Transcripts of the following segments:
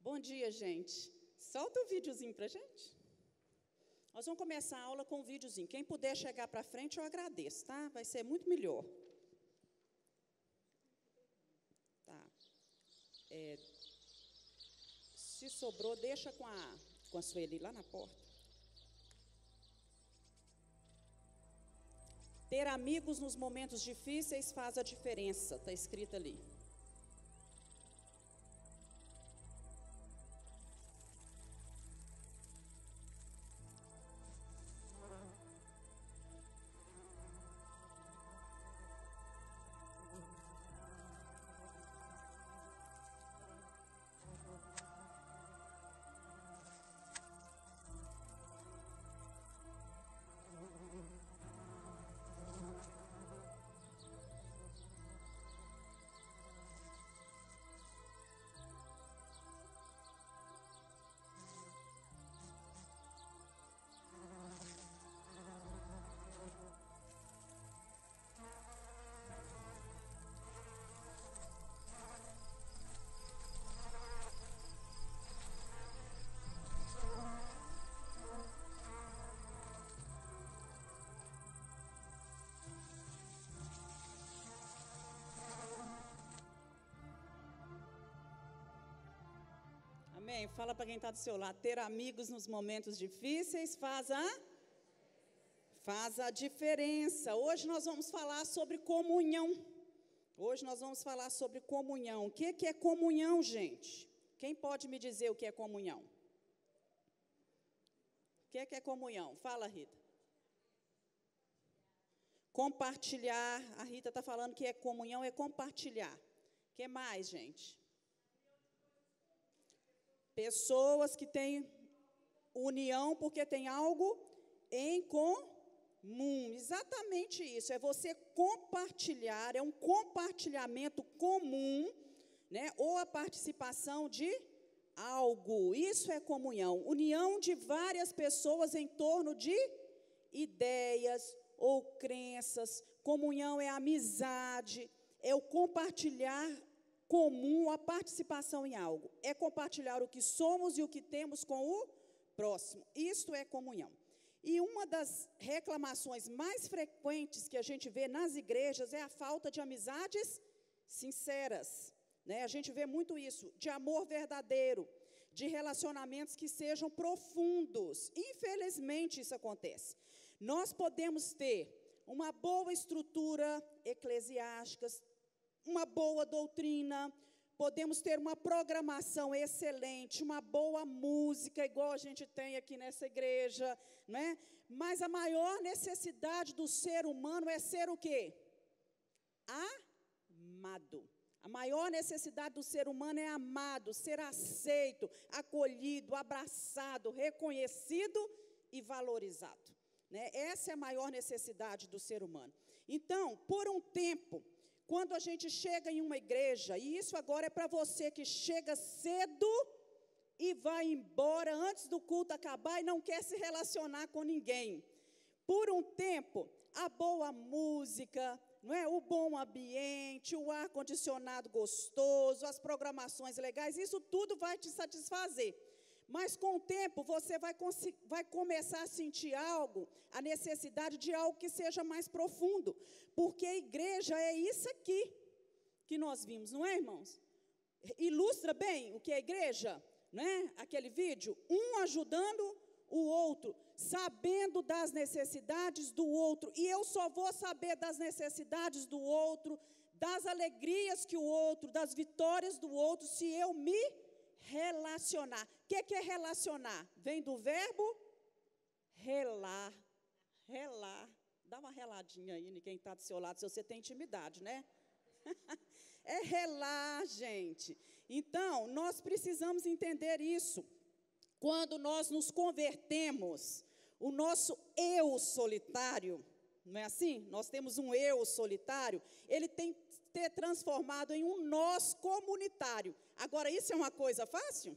Bom dia, gente. Solta o videozinho para a gente. Nós vamos começar a aula com um videozinho. Quem puder chegar para frente, eu agradeço, tá? Vai ser muito melhor. Tá. Se sobrou, deixa com a Sueli lá na porta. Ter amigos nos momentos difíceis faz a diferença. Está escrito ali. Amém? Fala para quem está do seu lado. Ter amigos nos momentos difíceis faz a diferença. Hoje nós vamos falar sobre comunhão. Hoje nós vamos falar sobre comunhão. O que é comunhão, gente? Quem pode me dizer o que é comunhão? O que é comunhão? Fala, Rita. Compartilhar. A Rita está falando que comunhão é compartilhar. O que mais, gente? Pessoas que têm união porque tem algo em comum. Exatamente isso. É você compartilhar, é um compartilhamento comum, né? Ou a participação de algo. Isso é comunhão. União de várias pessoas em torno de ideias ou crenças. Comunhão é amizade, é o compartilhar comum, a participação em algo. É compartilhar o que somos e o que temos com o próximo. Isto é comunhão. E uma das reclamações mais frequentes que a gente vê nas igrejas é a falta de amizades sinceras, né? A gente vê muito isso, de amor verdadeiro, de relacionamentos que sejam profundos. Infelizmente, isso acontece. Nós podemos ter uma boa estrutura eclesiástica, uma boa doutrina, podemos ter uma programação excelente, uma boa música, igual a gente tem aqui nessa igreja, né? Mas a maior necessidade do ser humano é ser o quê? Amado. A maior necessidade do ser humano é amado, ser aceito, acolhido, abraçado, reconhecido e valorizado, né? Essa é a maior necessidade do ser humano. Então, por um tempo, quando a gente chega em uma igreja, e isso agora é para você que chega cedo e vai embora antes do culto acabar e não quer se relacionar com ninguém. Por um tempo, a boa música, não é? O bom ambiente, o ar-condicionado gostoso, as programações legais, isso tudo vai te satisfazer. Mas com o tempo você vai começar a sentir a necessidade de algo que seja mais profundo. Porque a igreja é isso aqui que nós vimos, não é, irmãos? Ilustra bem o que é a igreja, não é? Aquele vídeo, um ajudando o outro, sabendo das necessidades do outro. E eu só vou saber das necessidades do outro, das alegrias que o outro, das vitórias do outro, se eu me relacionar. O que é relacionar? Vem do verbo relar. Dá uma reladinha aí em quem está do seu lado, se você tem intimidade, né? É relar, gente. Então, nós precisamos entender isso. Quando nós nos convertemos, o nosso eu solitário, não é assim? Nós temos um eu solitário, ele tem que ser transformado em um nós comunitário. Agora, isso é uma coisa fácil?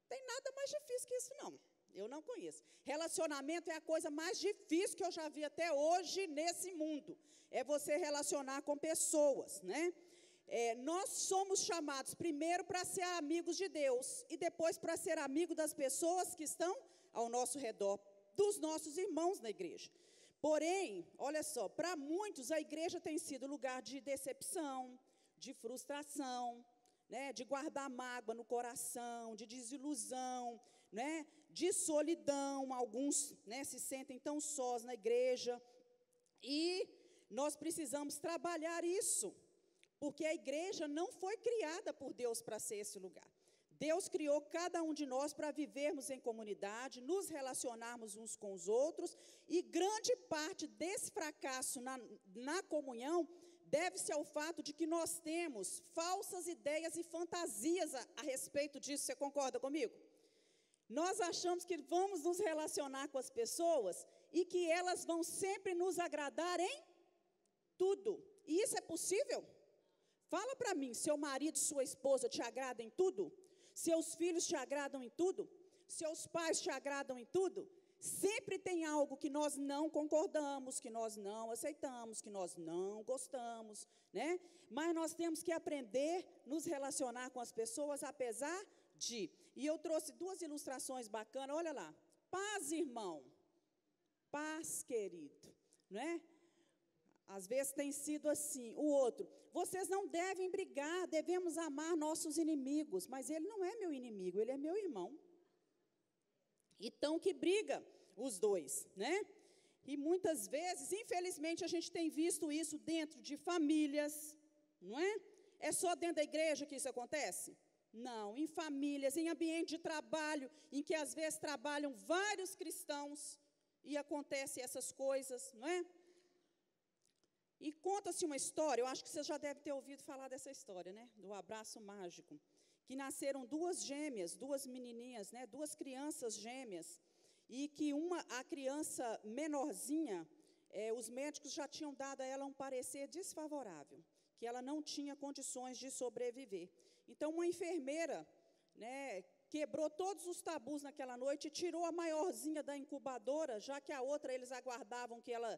Tem nada mais difícil que isso, não. Eu não conheço. Relacionamento é a coisa mais difícil que eu já vi até hoje nesse mundo. É você relacionar com pessoas, né? nós somos chamados primeiro para ser amigos de Deus e depois para ser amigo das pessoas que estão ao nosso redor, dos nossos irmãos na igreja. Porém, olha só, para muitos a igreja tem sido lugar de decepção, de frustração, né, de guardar mágoa no coração, de desilusão, né, de solidão. Alguns, né, se sentem tão sós na igreja. E nós precisamos trabalhar isso, porque a igreja não foi criada por Deus para ser esse lugar. Deus criou cada um de nós para vivermos em comunidade, nos relacionarmos uns com os outros, e grande parte desse fracasso na comunhão deve-se ao fato de que nós temos falsas ideias e fantasias a respeito disso. Você concorda comigo? Nós achamos que vamos nos relacionar com as pessoas e que elas vão sempre nos agradar em tudo. E isso é possível? Fala para mim, seu marido e sua esposa te agradam em tudo? Seus filhos te agradam em tudo? Seus pais te agradam em tudo? Sempre tem algo que nós não concordamos, que nós não aceitamos, que nós não gostamos, né? Mas nós temos que aprender a nos relacionar com as pessoas, apesar de... E eu trouxe 2 ilustrações bacanas, olha lá. Paz, irmão. Paz, querido, né? Às vezes tem sido assim. O outro, vocês não devem brigar, devemos amar nossos inimigos. Mas ele não é meu inimigo, ele é meu irmão. Então, que briga os dois, né? E muitas vezes, infelizmente, a gente tem visto isso dentro de famílias, não é? É só dentro da igreja que isso acontece? Não, em famílias, em ambiente de trabalho, em que às vezes trabalham vários cristãos e acontecem essas coisas, não é? E conta-se uma história, eu acho que você já deve ter ouvido falar dessa história, né? Do abraço mágico. Que nasceram 2 gêmeas, 2 menininhas, né? 2 crianças gêmeas. E que a criança menorzinha, os médicos já tinham dado a ela um parecer desfavorável, que ela não tinha condições de sobreviver. Então, uma enfermeira, né, quebrou todos os tabus naquela noite e tirou a maiorzinha da incubadora, já que a outra eles aguardavam que ela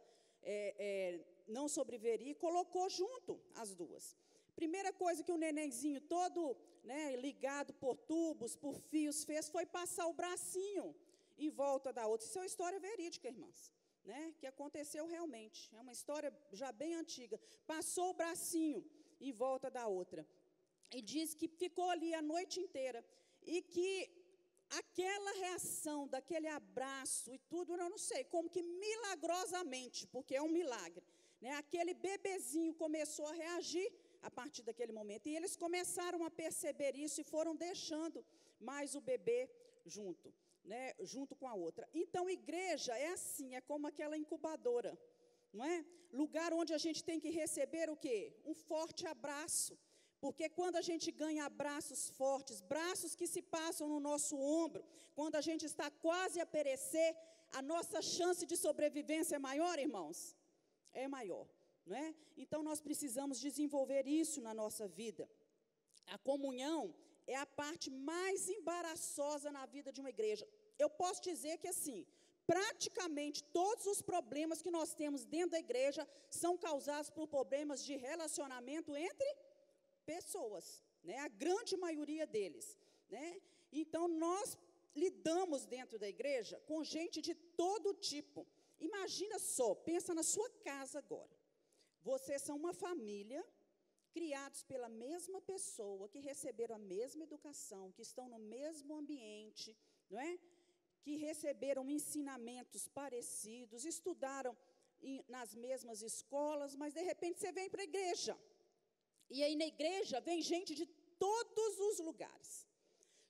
não sobreviveria, e colocou junto as 2. Primeira coisa que o nenenzinho todo, né, ligado por tubos, por fios, fez foi passar o bracinho em volta da outra. Isso é uma história verídica, irmãs, né, que aconteceu realmente. É uma história já bem antiga. Passou o bracinho em volta da outra. E diz que ficou ali a noite inteira. E que aquela reação, daquele abraço e tudo, eu não sei, como que milagrosamente, porque é um milagre, né, aquele bebezinho começou a reagir a partir daquele momento. E eles começaram a perceber isso e foram deixando mais o bebê junto, né, junto com a outra. Então, igreja é assim, é como aquela incubadora, não é? Lugar onde a gente tem que receber o quê? Um forte abraço. Porque quando a gente ganha abraços fortes, braços que se passam no nosso ombro, quando a gente está quase a perecer, a nossa chance de sobrevivência é maior, irmãos? É maior, não é? Então, nós precisamos desenvolver isso na nossa vida. A comunhão é a parte mais embaraçosa na vida de uma igreja. Eu posso dizer que, assim, praticamente todos os problemas que nós temos dentro da igreja são causados por problemas de relacionamento entre pessoas, né? A grande maioria deles, né? Então, nós lidamos dentro da igreja com gente de todo tipo. Imagina só, pensa na sua casa agora. Vocês são uma família, criados pela mesma pessoa, que receberam a mesma educação, que estão no mesmo ambiente, não é? Que receberam ensinamentos parecidos, estudaram nas mesmas escolas, mas de repente você vem para a igreja. E aí na igreja vem gente de todos os lugares.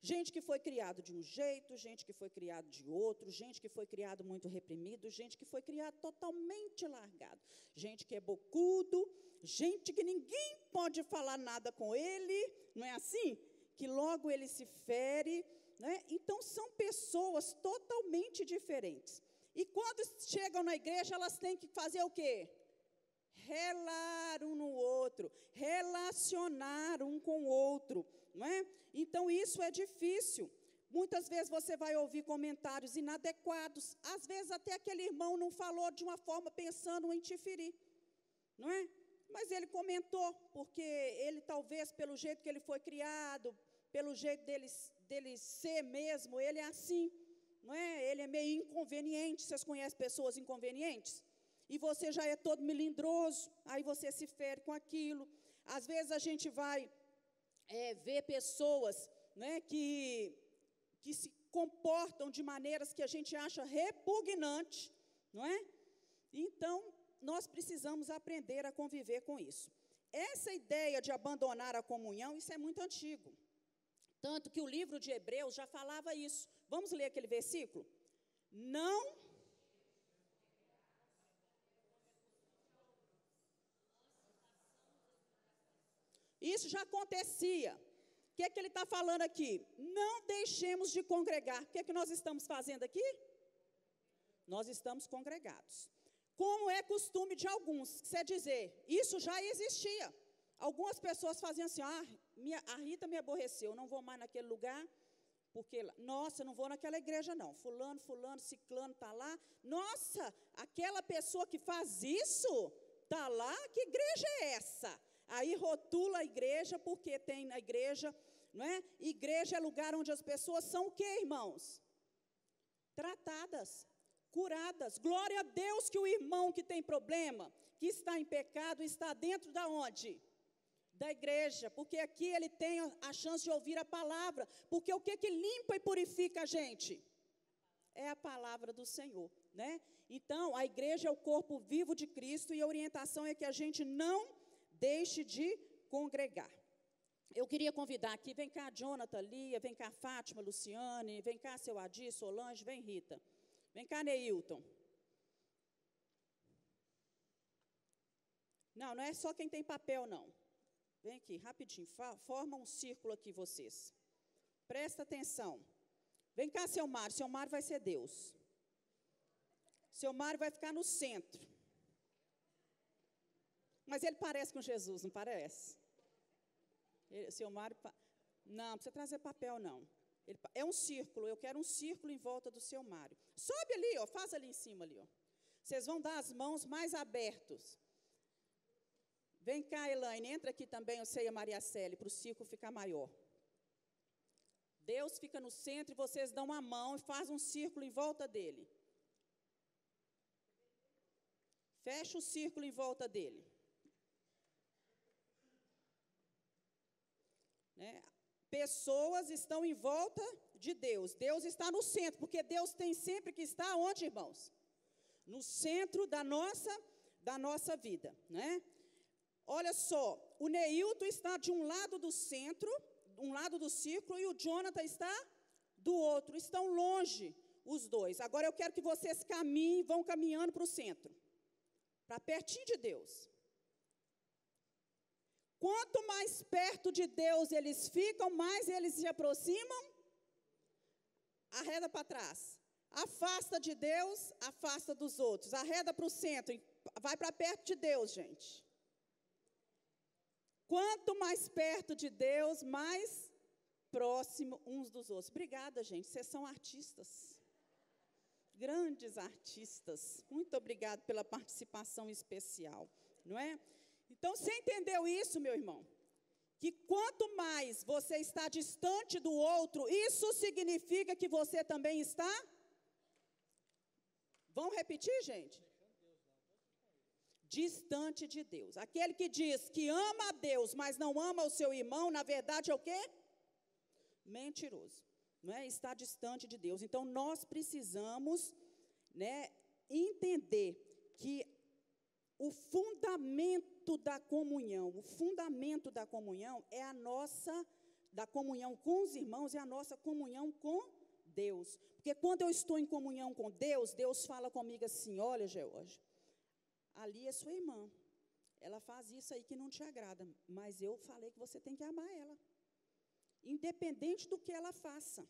Gente que foi criado de um jeito, gente que foi criado de outro, gente que foi criado muito reprimido, gente que foi criado totalmente largado, gente que é bocudo, gente que ninguém pode falar nada com ele, não é assim? Que logo ele se fere, né? Então são pessoas totalmente diferentes. E quando chegam na igreja, elas têm que fazer o quê? Relar um no outro, relacionar um com o outro, não é? Então, isso é difícil. Muitas vezes você vai ouvir comentários inadequados, às vezes até aquele irmão não falou de uma forma pensando em te ferir, não é? Mas ele comentou, porque ele talvez, pelo jeito que ele foi criado, pelo jeito dele ser mesmo, ele é assim, não é? Ele é meio inconveniente. Vocês conhecem pessoas inconvenientes? E você já é todo melindroso, aí você se fere com aquilo. Às vezes a gente vai ver pessoas, né, que se comportam de maneiras que a gente acha repugnante, não é? Então, nós precisamos aprender a conviver com isso. Essa ideia de abandonar a comunhão, isso é muito antigo. Tanto que o livro de Hebreus já falava isso. Vamos ler aquele versículo? Não. Isso já acontecia. O que é que ele está falando aqui? Não deixemos de congregar. O que é que nós estamos fazendo aqui? Nós estamos congregados. Como é costume de alguns, quer dizer, isso já existia. Algumas pessoas faziam assim, a Rita me aborreceu, não vou mais naquele lugar, porque, nossa, não vou naquela igreja não, fulano, ciclano está lá, nossa, aquela pessoa que faz isso, está lá, que igreja é essa? Aí rotula a igreja, porque tem na igreja, não é? Igreja é lugar onde as pessoas são o quê, irmãos? Tratadas, curadas. Glória a Deus que o irmão que tem problema, que está em pecado, está dentro da onde? Da igreja, porque aqui ele tem a chance de ouvir a palavra, porque o que limpa e purifica a gente? É a palavra do Senhor, né? Então, a igreja é o corpo vivo de Cristo e a orientação é que a gente não deixe de congregar. Eu queria convidar aqui, vem cá Jonathan, Lia, vem cá Fátima, Luciane, vem cá seu Adi, Solange, vem Rita. Vem cá, Neilton. Não é só quem tem papel, não. Vem aqui, rapidinho, forma um círculo aqui vocês. Presta atenção. Vem cá, seu Mário vai ser Deus. Seu Mário vai ficar no centro. Mas ele parece com Jesus, não parece? Seu Mário, não precisa trazer papel, não. É um círculo, eu quero um círculo em volta do seu Mário. Sobe ali, ó, faz ali em cima, ali, ó. Vocês vão dar as mãos mais abertas. Vem cá, Elaine, entra aqui também, eu sei a Maria Célia, para o círculo ficar maior. Deus fica no centro e vocês dão a mão e faz um círculo em volta dele. Fecha o círculo em volta dele. Né? Pessoas estão em volta de Deus. Deus está no centro, porque Deus tem sempre que estar onde, irmãos? No centro da nossa vida, né? Olha só, o Neilton está de um lado do centro, um lado do círculo, e o Jonathan está do outro. Estão longe os dois. Agora eu quero que vocês caminhem, vão caminhando para o centro, para pertinho de Deus. Quanto mais perto de Deus eles ficam, mais eles se aproximam. Arreda para trás. Afasta de Deus, afasta dos outros. Arreda para o centro, vai para perto de Deus, gente. Quanto mais perto de Deus, mais próximo uns dos outros. Obrigada, gente. Vocês são artistas. Grandes artistas. Muito obrigada pela participação especial, não é? Então, você entendeu isso, meu irmão? Que quanto mais você está distante do outro, isso significa que você também está? Vamos repetir, gente? Distante de Deus. Aquele que diz que ama a Deus, mas não ama o seu irmão, na verdade é o quê? Mentiroso. Não é? Está distante de Deus. Então, nós precisamos, né, entender que o fundamento da comunhão é a nossa, da comunhão com os irmãos, é a nossa comunhão com Deus. Porque quando eu estou em comunhão com Deus, Deus fala comigo assim, olha, George, ali é sua irmã, ela faz isso aí que não te agrada, mas eu falei que você tem que amar ela, independente do que ela faça.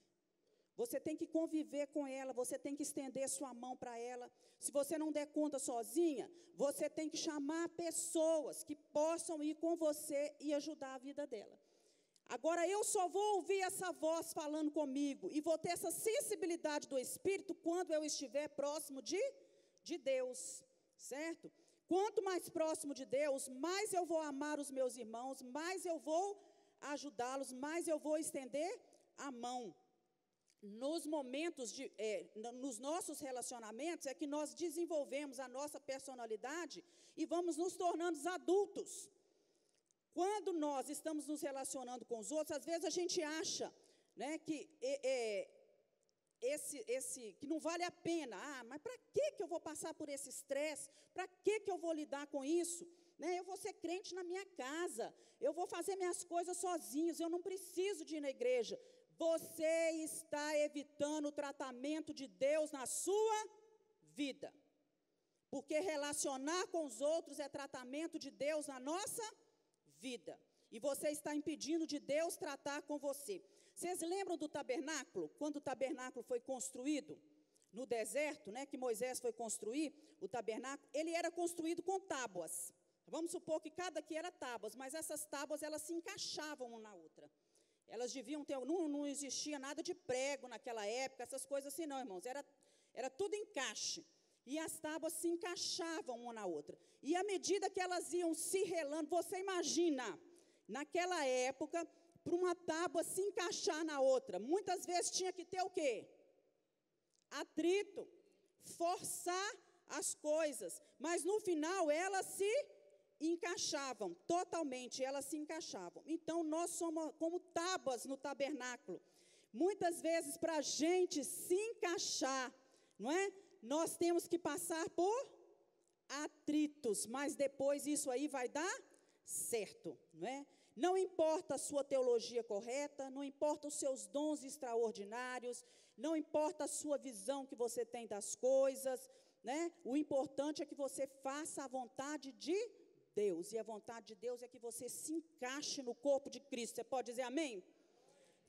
Você tem que conviver com ela, você tem que estender sua mão para ela. Se você não der conta sozinha, você tem que chamar pessoas que possam ir com você e ajudar a vida dela. Agora, eu só vou ouvir essa voz falando comigo e vou ter essa sensibilidade do Espírito quando eu estiver próximo de Deus, certo? Quanto mais próximo de Deus, mais eu vou amar os meus irmãos, mais eu vou ajudá-los, mais eu vou estender a mão. Nos momentos, nos nossos relacionamentos, é que nós desenvolvemos a nossa personalidade e vamos nos tornando adultos. Quando nós estamos nos relacionando com os outros, às vezes a gente acha, né, que que não vale a pena. Mas para que eu vou passar por esse estresse? Para que eu vou lidar com isso? Né, eu vou ser crente na minha casa, eu vou fazer minhas coisas sozinhos, eu não preciso de ir na igreja. Você está evitando o tratamento de Deus na sua vida. Porque relacionar com os outros é tratamento de Deus na nossa vida. E você está impedindo de Deus tratar com você. Vocês lembram do tabernáculo? Quando o tabernáculo foi construído no deserto, né, que Moisés foi construir o tabernáculo, ele era construído com tábuas. Vamos supor que cada aqui era tábuas, mas essas tábuas, elas se encaixavam uma na outra. Elas deviam ter, não existia nada de prego naquela época, essas coisas assim não, irmãos, era tudo encaixe. E as tábuas se encaixavam uma na outra. E à medida que elas iam se relando, você imagina, naquela época, para uma tábua se encaixar na outra, muitas vezes tinha que ter o quê? Atrito, forçar as coisas, mas no final elas se encaixavam, totalmente, elas se encaixavam. Então, nós somos como tábuas no tabernáculo. Muitas vezes, para a gente se encaixar, não é? Nós temos que passar por atritos, mas depois isso aí vai dar certo, não é? Não importa a sua teologia correta, não importa os seus dons extraordinários, não importa a sua visão que você tem das coisas, né? O importante é que você faça a vontade de Deus, e a vontade de Deus é que você se encaixe no corpo de Cristo. Você pode dizer amém?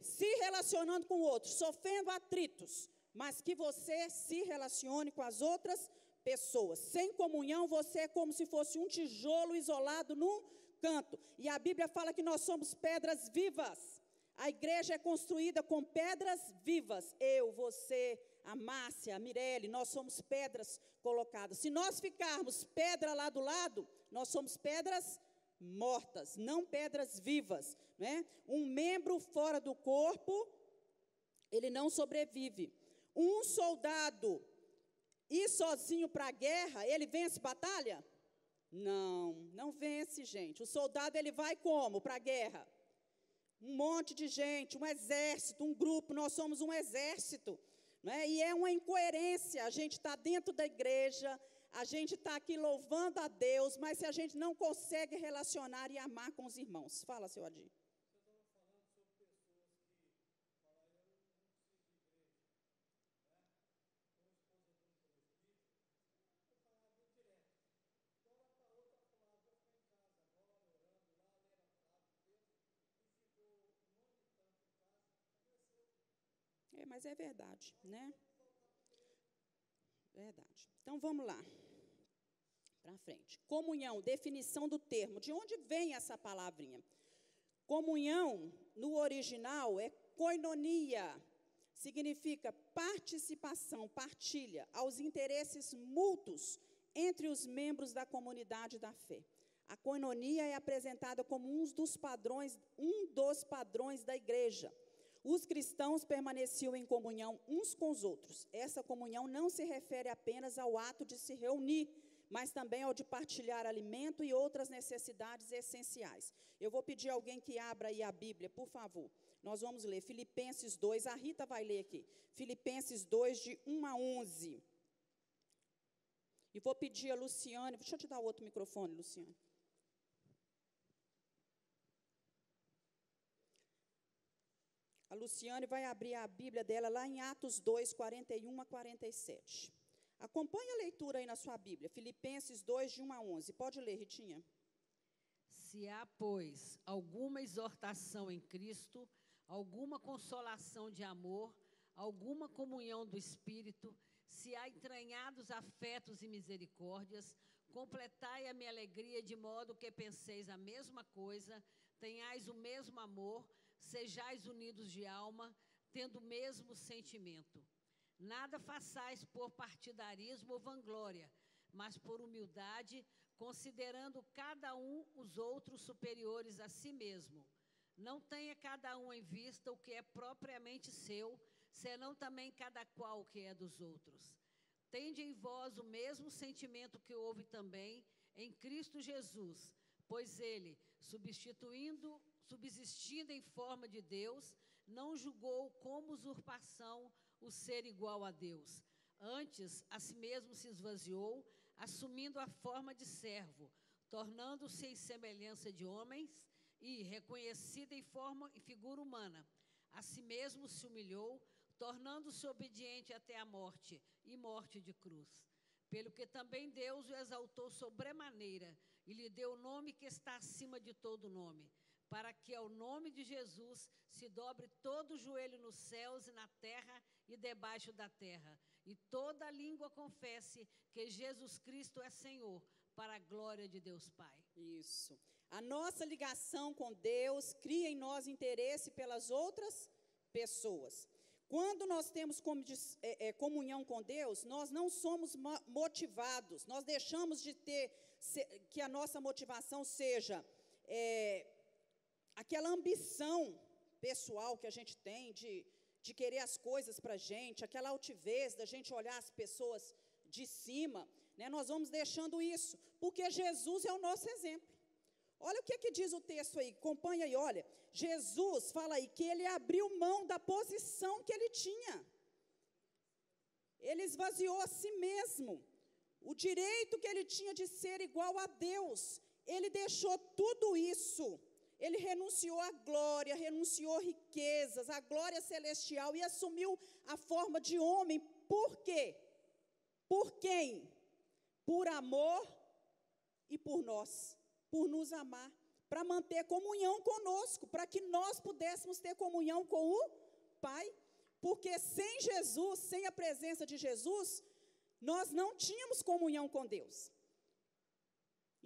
Se relacionando com o outro, sofrendo atritos, mas que você se relacione com as outras pessoas. Sem comunhão, você é como se fosse um tijolo isolado num canto. E a Bíblia fala que nós somos pedras vivas. A igreja é construída com pedras vivas. Eu, você, a Márcia, a Mirelle, nós somos pedras colocadas. Se nós ficarmos pedra lá do lado, nós somos pedras mortas, não pedras vivas, né? Um membro fora do corpo, ele não sobrevive. Um soldado ir sozinho para a guerra, ele vence batalha? Não vence, gente. O soldado, ele vai como para a guerra? Um monte de gente, um exército, um grupo, nós somos um exército, né? E é uma incoerência, a gente está dentro da igreja, a gente está aqui louvando a Deus, mas se a gente não consegue relacionar e amar com os irmãos. Fala, seu Adir. Mas é verdade, né? Verdade. Então, vamos lá. Para frente. Comunhão, definição do termo. De onde vem essa palavrinha? Comunhão, no original, é koinonia. Significa participação, partilha, aos interesses mútuos entre os membros da comunidade da fé. A koinonia é apresentada como um dos padrões da igreja. Os cristãos permaneciam em comunhão uns com os outros. Essa comunhão não se refere apenas ao ato de se reunir, mas também ao de partilhar alimento e outras necessidades essenciais. Eu vou pedir a alguém que abra aí a Bíblia, por favor. Nós vamos ler Filipenses 2, a Rita vai ler aqui. Filipenses 2, de 1 a 11. E vou pedir a Luciane, deixa eu te dar outro microfone, Luciane. A Luciane vai abrir a Bíblia dela lá em Atos 2, 41 a 47. Acompanhe a leitura aí na sua Bíblia. Filipenses 2, de 1 a 11. Pode ler, Ritinha. Se há, pois, alguma exortação em Cristo, alguma consolação de amor, alguma comunhão do Espírito, se há entranhados afetos e misericórdias, completai a minha alegria de modo que penseis a mesma coisa, tenhais o mesmo amor, sejais unidos de alma, tendo o mesmo sentimento. Nada façais por partidarismo ou vanglória, mas por humildade, considerando cada um os outros superiores a si mesmo. Não tenha cada um em vista o que é propriamente seu, senão também cada qual o que é dos outros. Tende em vós o mesmo sentimento que houve também em Cristo Jesus, pois ele, subsistindo em forma de Deus, não julgou como usurpação o ser igual a Deus. Antes, a si mesmo se esvaziou, assumindo a forma de servo, tornando-se em semelhança de homens e, reconhecido em forma e figura humana, a si mesmo se humilhou, tornando-se obediente até a morte, e morte de cruz. Pelo que também Deus o exaltou sobremaneira, e lhe deu o nome que está acima de todo nome, para que ao nome de Jesus se dobre todo o joelho nos céus e na terra e debaixo da terra, e toda língua confesse que Jesus Cristo é Senhor, para a glória de Deus Pai. Isso. A nossa ligação com Deus cria em nós interesse pelas outras pessoas. Quando nós temos comunhão com Deus, nós não somos motivados, nós deixamos de ter, que a nossa motivação seja aquela ambição pessoal que a gente tem de querer as coisas para a gente, aquela altivez da gente olhar as pessoas de cima, né? Nós vamos deixando isso, porque Jesus é o nosso exemplo. Olha o que diz o texto aí, acompanha aí, olha. Jesus fala aí que ele abriu mão da posição que ele tinha. Ele esvaziou a si mesmo. O direito que ele tinha de ser igual a Deus. Ele deixou tudo isso. Ele renunciou à glória, renunciou riquezas, à glória celestial e assumiu a forma de homem. Por quê? Por quem? Por amor e por nós. Por nos amar, para manter comunhão conosco, para que nós pudéssemos ter comunhão com o Pai, porque sem Jesus, sem a presença de Jesus, nós não tínhamos comunhão com Deus.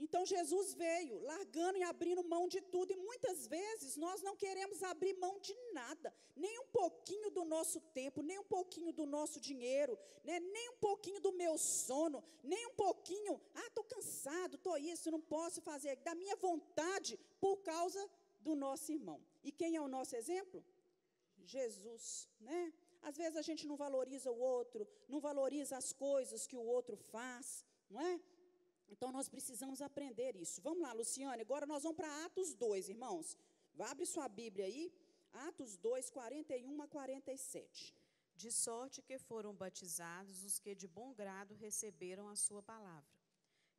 Então Jesus veio, largando e abrindo mão de tudo, e muitas vezes nós não queremos abrir mão de nada, nem um pouquinho do nosso tempo, nem um pouquinho do nosso dinheiro, né? Nem um pouquinho do meu sono, nem um pouquinho, estou cansado, estou isso, não posso fazer, da minha vontade, por causa do nosso irmão. E quem é o nosso exemplo? Jesus, né? Às vezes a gente não valoriza o outro, não valoriza as coisas que o outro faz, não é? Então, nós precisamos aprender isso. Vamos lá, Luciane, agora nós vamos para Atos 2, irmãos. Abre sua Bíblia aí, Atos 2, 41 a 47. De sorte que foram batizados os que de bom grado receberam a sua palavra.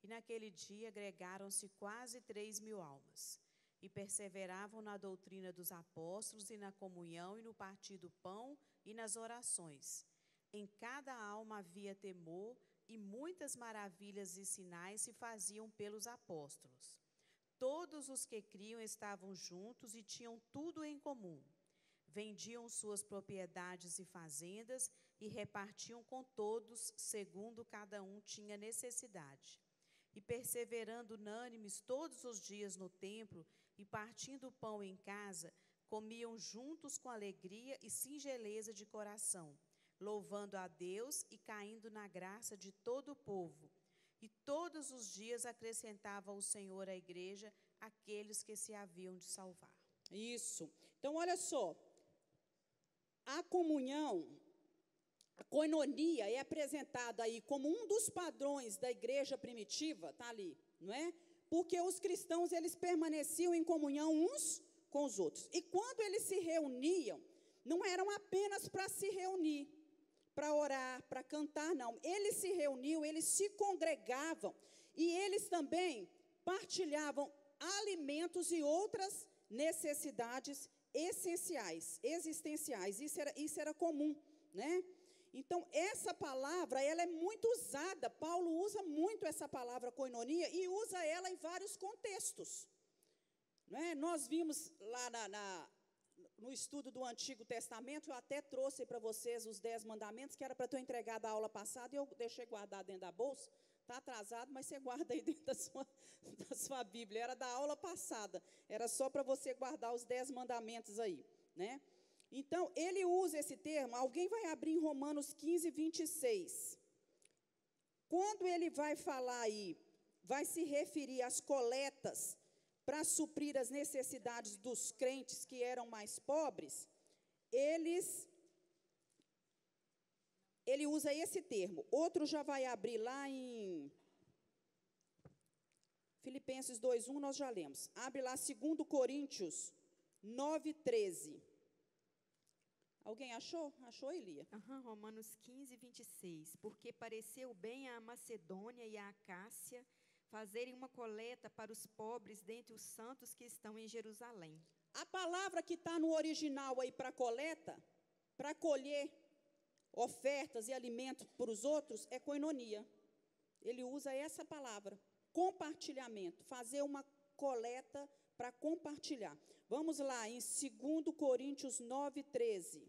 E naquele dia agregaram-se quase 3.000 almas. E perseveravam na doutrina dos apóstolos e na comunhão e no partir do pão e nas orações. Em cada alma havia temor, e muitas maravilhas e sinais se faziam pelos apóstolos. Todos os que criam estavam juntos e tinham tudo em comum. Vendiam suas propriedades e fazendas e repartiam com todos, segundo cada um tinha necessidade. E perseverando unânimes todos os dias no templo e partindo o pão em casa, comiam juntos com alegria e singeleza de coração, louvando a Deus e caindo na graça de todo o povo. E todos os dias acrescentava o Senhor à igreja aqueles que se haviam de salvar. Isso. Então, olha só. A comunhão, a koinonia é apresentada aí como um dos padrões da igreja primitiva, está ali, não é? Porque os cristãos, eles permaneciam em comunhão uns com os outros. E quando eles se reuniam, não eram apenas para se reunir, para orar, para cantar, não. Eles se reuniam, eles se congregavam e eles também partilhavam alimentos e outras necessidades essenciais, existenciais. Isso era comum, né? Então, essa palavra, ela é muito usada. Paulo usa muito essa palavra koinonia e usa ela em vários contextos. Né? Nós vimos lá no estudo do Antigo Testamento, eu até trouxe para vocês os 10 mandamentos, que era para ter entregado a aula passada, e eu deixei guardado dentro da bolsa. Está atrasado, mas você guarda aí dentro da sua Bíblia. Era da aula passada, era só para você guardar os 10 mandamentos aí, né? Então, ele usa esse termo, alguém vai abrir em Romanos 15, 26. Quando ele vai falar aí, vai se referir às coletas para suprir as necessidades dos crentes que eram mais pobres, ele usa esse termo. Outro já vai abrir lá em Filipenses 2:1, nós já lemos. Abre lá 2 Coríntios 9:13. Alguém achou? Achou, Elia? Romanos 15:26. Porque pareceu bem à Macedônia e à Acácia fazerem uma coleta para os pobres dentre os santos que estão em Jerusalém. A palavra que está no original aí para coleta, para colher ofertas e alimentos para os outros, é koinonia. Ele usa essa palavra, compartilhamento, fazer uma coleta para compartilhar. Vamos lá, em 2 Coríntios 9:13.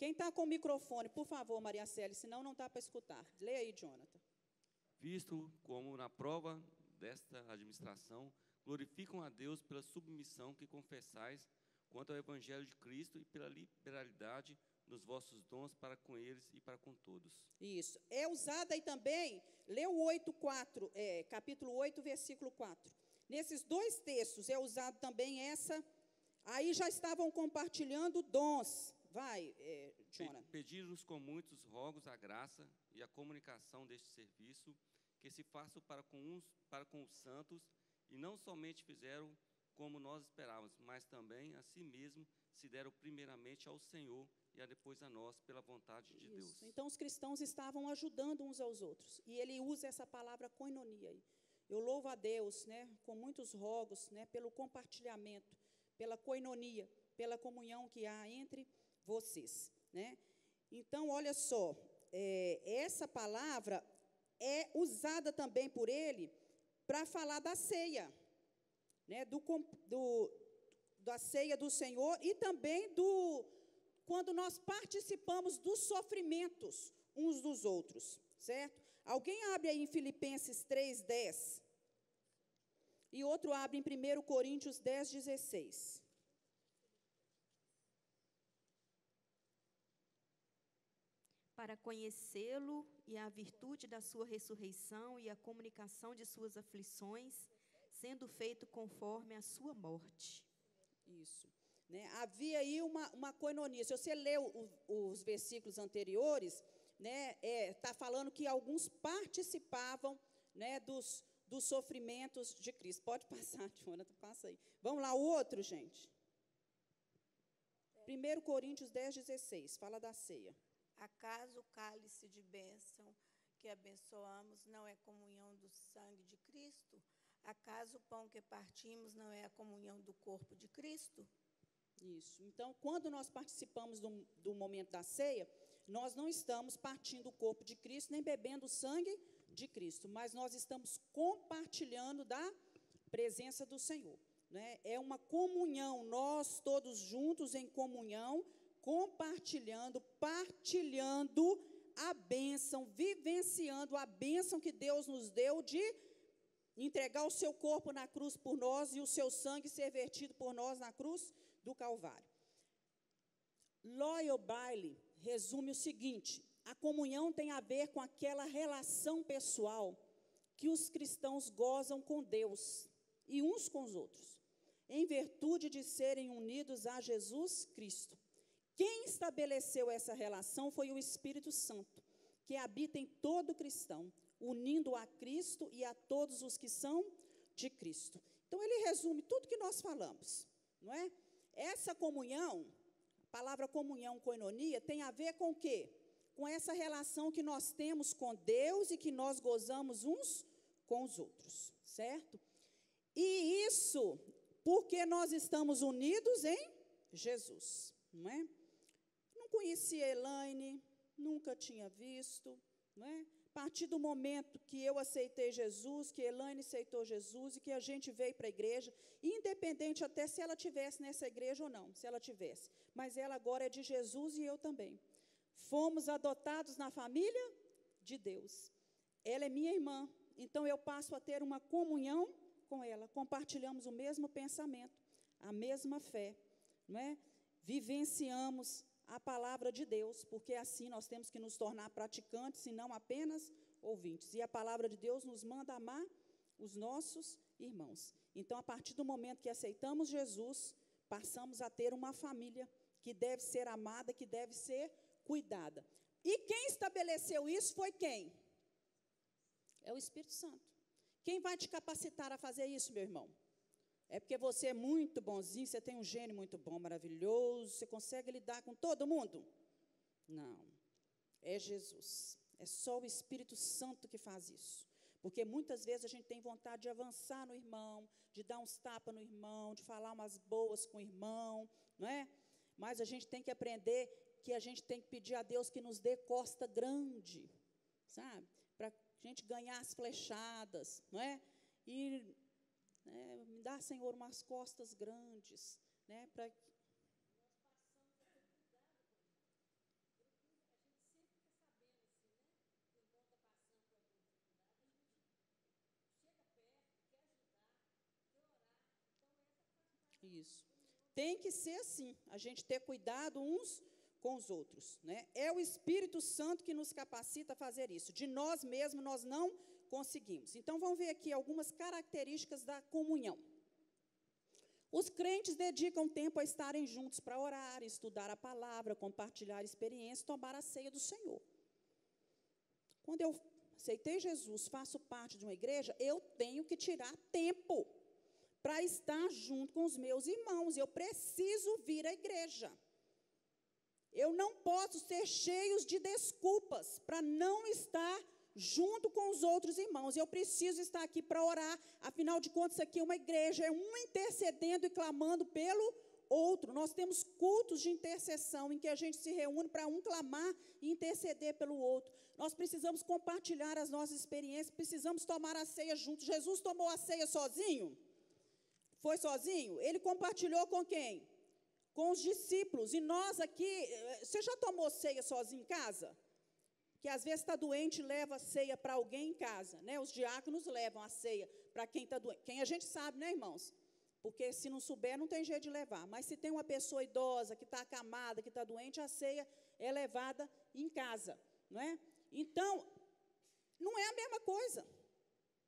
Quem está com o microfone, por favor, Maria Célia, senão não está para escutar. Leia aí, Jonathan. Visto como na prova desta administração, glorificam a Deus pela submissão que confessais quanto ao Evangelho de Cristo e pela liberalidade nos vossos dons para com eles e para com todos. Isso. É usada aí também, lê o 8:4, capítulo 8, versículo 4. Nesses dois textos é usado também essa, aí já estavam compartilhando dons. Vai, Jonathan. Pedi-nos com muitos rogos a graça e a comunicação deste serviço, que se faça para com os santos, e não somente fizeram como nós esperávamos, mas também a si mesmo se deram primeiramente ao Senhor e a depois a nós, pela vontade de Deus. Então, os cristãos estavam ajudando uns aos outros, e ele usa essa palavra koinonia aí. Eu louvo a Deus, né, com muitos rogos, né, pelo compartilhamento, pela koinonia, pela comunhão que há entre vocês, né? Então, olha só, essa palavra é usada também por ele para falar da ceia, né? Da ceia do Senhor e também quando nós participamos dos sofrimentos uns dos outros, certo? Alguém abre aí em Filipenses 3:10 e outro abre em 1 Coríntios 10:16. Para conhecê-lo e a virtude da sua ressurreição e a comunicação de suas aflições, sendo feito conforme a sua morte. Isso. Né? Havia aí uma koinonia. Se você lê os versículos anteriores, né, tá falando que alguns participavam, né, dos sofrimentos de Cristo. Pode passar, Jonathan, passa aí. Vamos lá, o outro, gente. 1 Coríntios 10:16, fala da ceia. Acaso o cálice de bênção que abençoamos não é comunhão do sangue de Cristo? Acaso o pão que partimos não é a comunhão do corpo de Cristo? Isso. Então, quando nós participamos do momento da ceia, nós não estamos partindo o corpo de Cristo, nem bebendo o sangue de Cristo, mas nós estamos compartilhando da presença do Senhor, né? É uma comunhão, nós todos juntos em comunhão, compartilhando, partilhando a bênção, vivenciando a bênção que Deus nos deu de entregar o seu corpo na cruz por nós e o seu sangue ser vertido por nós na cruz do Calvário. Lloyd Bailey resume o seguinte: a comunhão tem a ver com aquela relação pessoal que os cristãos gozam com Deus e uns com os outros, em virtude de serem unidos a Jesus Cristo. Quem estabeleceu essa relação foi o Espírito Santo, que habita em todo cristão, unindo a Cristo e a todos os que são de Cristo. Então, ele resume tudo que nós falamos, não é? Essa comunhão, a palavra comunhão, koinonia, tem a ver com o quê? Com essa relação que nós temos com Deus e que nós gozamos uns com os outros, certo? E isso porque nós estamos unidos em Jesus, não é? Não conhecia Elaine, nunca tinha visto, não é? A partir do momento que eu aceitei Jesus, que Elaine aceitou Jesus e que a gente veio para a igreja, independente até se ela tivesse nessa igreja ou não, se ela tivesse, mas ela agora é de Jesus e eu também. Fomos adotados na família de Deus. Ela é minha irmã, então eu passo a ter uma comunhão com ela, compartilhamos o mesmo pensamento, a mesma fé, não é? Vivenciamos a palavra de Deus, porque assim nós temos que nos tornar praticantes e não apenas ouvintes. E a palavra de Deus nos manda amar os nossos irmãos. Então, a partir do momento que aceitamos Jesus, passamos a ter uma família que deve ser amada, que deve ser cuidada. E quem estabeleceu isso foi quem? É o Espírito Santo. Quem vai te capacitar a fazer isso, meu irmão? É porque você é muito bonzinho, você tem um gênio muito bom, maravilhoso, você consegue lidar com todo mundo? Não. É Jesus. É só o Espírito Santo que faz isso. Porque muitas vezes a gente tem vontade de avançar no irmão, de dar uns tapas no irmão, de falar umas boas com o irmão, não é? Mas a gente tem que aprender que a gente tem que pedir a Deus que nos dê costa grande, sabe? Para a gente ganhar as flechadas, não é? E me dá, Senhor, umas costas grandes, né? Para isso. Tem que ser assim, a gente ter cuidado uns com os outros, né? É o Espírito Santo que nos capacita a fazer isso. De nós mesmos, nós não conseguimos. Então, vamos ver aqui algumas características da comunhão. Os crentes dedicam tempo a estarem juntos para orar, estudar a palavra, compartilhar experiências, tomar a ceia do Senhor. Quando eu aceitei Jesus, faço parte de uma igreja, eu tenho que tirar tempo para estar junto com os meus irmãos. Eu preciso vir à igreja. Eu não posso ser cheio de desculpas para não estar junto com os outros irmãos. Eu preciso estar aqui para orar. Afinal de contas, isso aqui é uma igreja, é um intercedendo e clamando pelo outro. Nós temos cultos de intercessão em que a gente se reúne para um clamar e interceder pelo outro. Nós precisamos compartilhar as nossas experiências, precisamos tomar a ceia juntos. Jesus tomou a ceia sozinho? Foi sozinho? Ele compartilhou com quem? Com os discípulos. E nós aqui, você já tomou ceia sozinho em casa? Que às vezes está doente, leva a ceia para alguém em casa, né? Os diáconos levam a ceia para quem está doente. Quem a gente sabe, né, irmãos? Porque se não souber, não tem jeito de levar. Mas se tem uma pessoa idosa, que está acamada, que está doente, a ceia é levada em casa, não é? Então, não é a mesma coisa,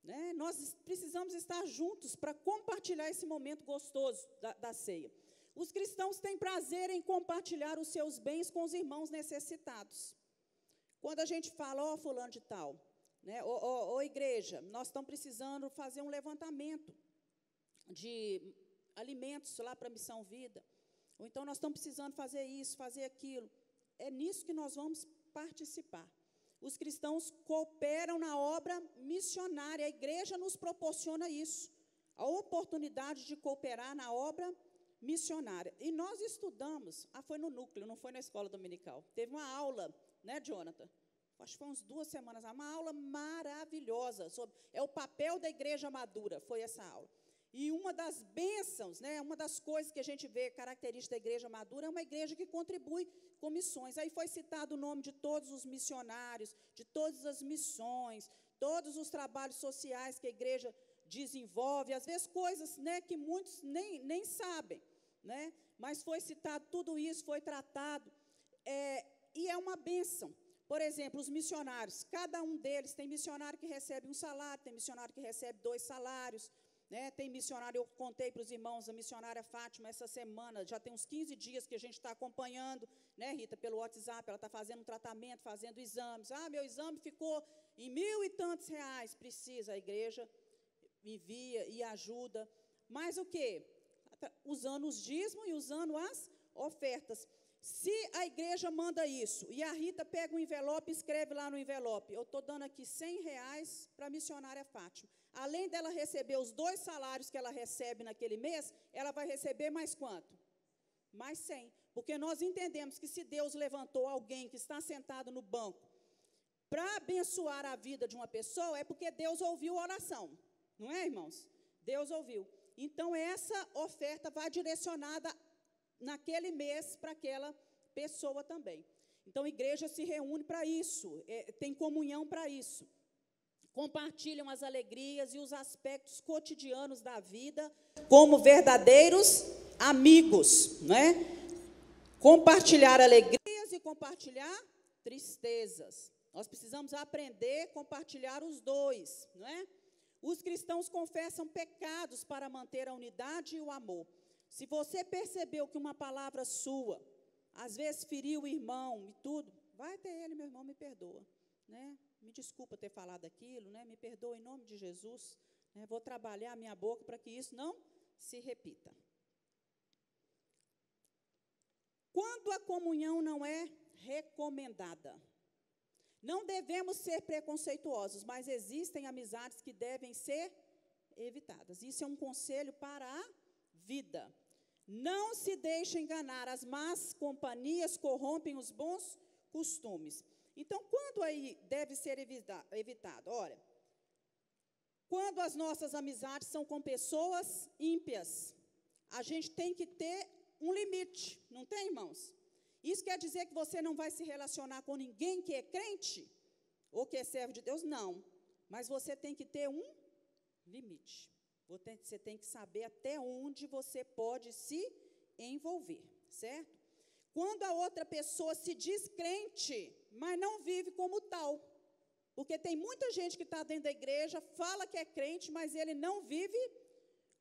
né? Nós precisamos estar juntos para compartilhar esse momento gostoso da ceia. Os cristãos têm prazer em compartilhar os seus bens com os irmãos necessitados. Quando a gente fala, ó, fulano de tal, né, ó, igreja, nós estamos precisando fazer um levantamento de alimentos lá para a Missão Vida, ou então nós estamos precisando fazer isso, fazer aquilo. É nisso que nós vamos participar. Os cristãos cooperam na obra missionária, a igreja nos proporciona isso, a oportunidade de cooperar na obra missionária. E nós estudamos, foi no núcleo, não foi na escola dominical, teve uma aula, né, Jonathan? Acho que foi uns 2 semanas, uma aula maravilhosa, é o papel da igreja madura, foi essa aula. E uma das bênçãos, né, uma das coisas que a gente vê, característica da igreja madura, é uma igreja que contribui com missões. Aí foi citado o nome de todos os missionários, de todas as missões, todos os trabalhos sociais que a igreja desenvolve, às vezes coisas, né, que muitos nem sabem, né, mas foi citado tudo isso, foi tratado, e é uma bênção. Por exemplo, os missionários, cada um deles, tem missionário que recebe um salário, tem missionário que recebe 2 salários, né? Tem missionário, eu contei para os irmãos, a missionária Fátima, essa semana, já tem uns 15 dias que a gente está acompanhando, né, Rita, pelo WhatsApp, ela está fazendo um tratamento, fazendo exames. Meu exame ficou em 1.000 e tantos reais, precisa, a igreja envia e ajuda. Mas o quê? Usando os dízimos e usando as ofertas. Se a igreja manda isso, e a Rita pega um envelope e escreve lá no envelope, eu estou dando aqui 100 reais para a missionária Fátima. Além dela receber os 2 salários que ela recebe naquele mês, ela vai receber mais quanto? Mais 100. Porque nós entendemos que se Deus levantou alguém que está sentado no banco para abençoar a vida de uma pessoa, é porque Deus ouviu a oração. Não é, irmãos? Deus ouviu. Então, essa oferta vai direcionada naquele mês para aquela pessoa também. Então, a igreja se reúne para isso, tem comunhão para isso. Compartilham as alegrias e os aspectos cotidianos da vida como verdadeiros amigos, né? compartilhar alegrias e compartilhar tristezas. Nós precisamos aprender a compartilhar os dois, não é? Os cristãos confessam pecados para manter a unidade e o amor. Se você percebeu que uma palavra sua, às vezes feriu o irmão e tudo, vai até ele, meu irmão, me perdoa, né? Me desculpa ter falado aquilo, né? Me perdoa em nome de Jesus, né? Vou trabalhar a minha boca para que isso não se repita. Quando a comunhão não é recomendada, não devemos ser preconceituosos, mas existem amizades que devem ser evitadas. Isso é um conselho para a vida. Não se deixe enganar, as más companhias corrompem os bons costumes. Então, quando aí deve ser evitado? Olha, quando as nossas amizades são com pessoas ímpias, a gente tem que ter um limite, não tem, irmãos? Isso quer dizer que você não vai se relacionar com ninguém que é crente ou que é servo de Deus? Não. Mas você tem que ter um limite. Você tem que saber até onde você pode se envolver, certo? Quando a outra pessoa se diz crente, mas não vive como tal. Porque tem muita gente que está dentro da igreja, fala que é crente, mas ele não vive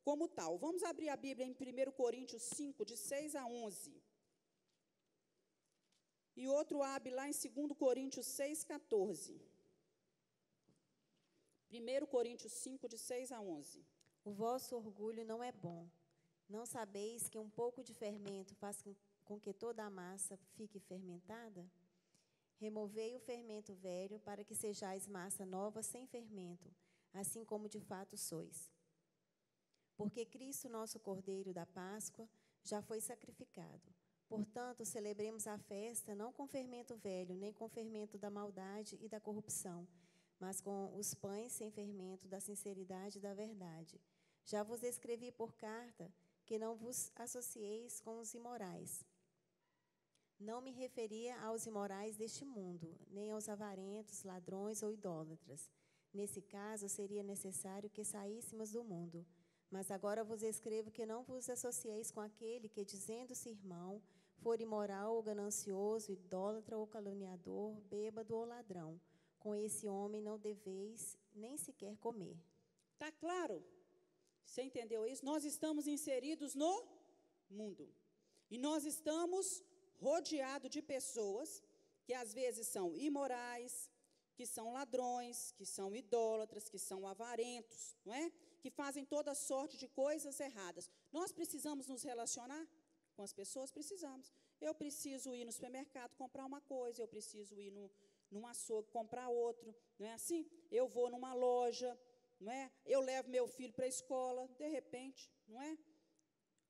como tal. Vamos abrir a Bíblia em 1 Coríntios 5, de 6 a 11. E outro abre lá em 2 Coríntios 6, 14. 1 Coríntios 5, de 6 a 11. O vosso orgulho não é bom. Não sabeis que um pouco de fermento faz com que toda a massa fique fermentada? Removei o fermento velho, para que sejais massa nova sem fermento, assim como de fato sois. Porque Cristo, nosso Cordeiro da Páscoa, já foi sacrificado. Portanto, celebremos a festa não com fermento velho, nem com fermento da maldade e da corrupção, mas com os pães sem fermento da sinceridade e da verdade. Já vos escrevi por carta que não vos associeis com os imorais. Não me referia aos imorais deste mundo, nem aos avarentos, ladrões ou idólatras. Nesse caso, seria necessário que saíssemos do mundo. Mas agora vos escrevo que não vos associeis com aquele que, dizendo-se irmão, for imoral ou ganancioso, idólatra ou caluniador, bêbado ou ladrão. Com esse homem não deveis nem sequer comer. Está claro? Você entendeu isso? Nós estamos inseridos no mundo. E nós estamos rodeados de pessoas que às vezes são imorais, que são ladrões, que são idólatras, que são avarentos, não é? Que fazem toda sorte de coisas erradas. Nós precisamos nos relacionar com as pessoas? Precisamos. Eu preciso ir no supermercado comprar uma coisa, eu preciso ir num açougue comprar outro, não é assim? Eu vou numa loja, não é? Eu levo meu filho para a escola, de repente, não é?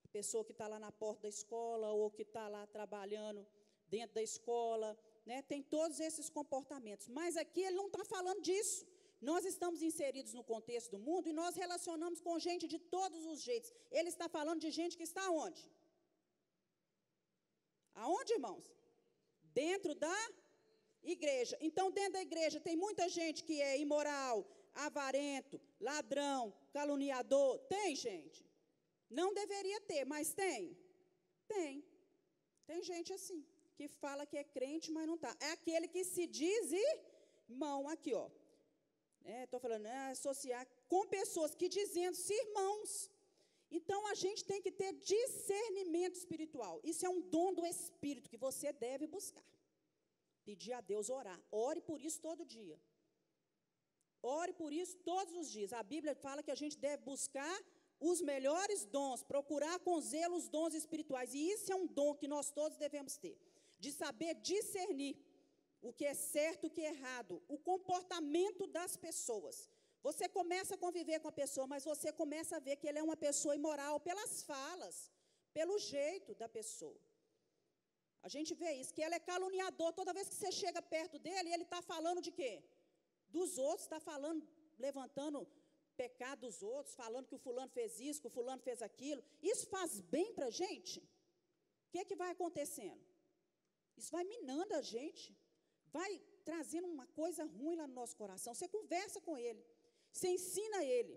A pessoa que está lá na porta da escola ou que está lá trabalhando dentro da escola, né? Tem todos esses comportamentos. Mas aqui ele não está falando disso. Nós estamos inseridos no contexto do mundo e nós relacionamos com gente de todos os jeitos. Ele está falando de gente que está onde? Aonde, irmãos? Dentro da igreja. Então, dentro da igreja tem muita gente que é imoral, avarento, ladrão, caluniador. Tem, gente? Não deveria ter, mas tem? Tem. Tem gente assim, que fala que é crente, mas não está. É aquele que se diz irmão, aqui, ó. Estou falando, associar com pessoas que dizendo-se irmãos. Então, a gente tem que ter discernimento espiritual. Isso é um dom do Espírito que você deve buscar. Pedir a Deus, orar. Ore por isso todo dia. Ore por isso todos os dias. A Bíblia fala que a gente deve buscar os melhores dons, procurar com zelo os dons espirituais. E isso é um dom que nós todos devemos ter. De saber discernir o que é certo e o que é errado. O comportamento das pessoas. Você começa a conviver com a pessoa, mas você começa a ver que ele é uma pessoa imoral pelas falas, pelo jeito da pessoa. A gente vê isso, que ela é caluniador. Toda vez que você chega perto dele, ele está falando de quê? Dos outros, está falando, levantando pecado dos outros, falando que o fulano fez isso, que o fulano fez aquilo. Isso faz bem para a gente? O que é que vai acontecendo? Isso vai minando a gente, vai trazendo uma coisa ruim lá no nosso coração. Você conversa com ele, você ensina ele.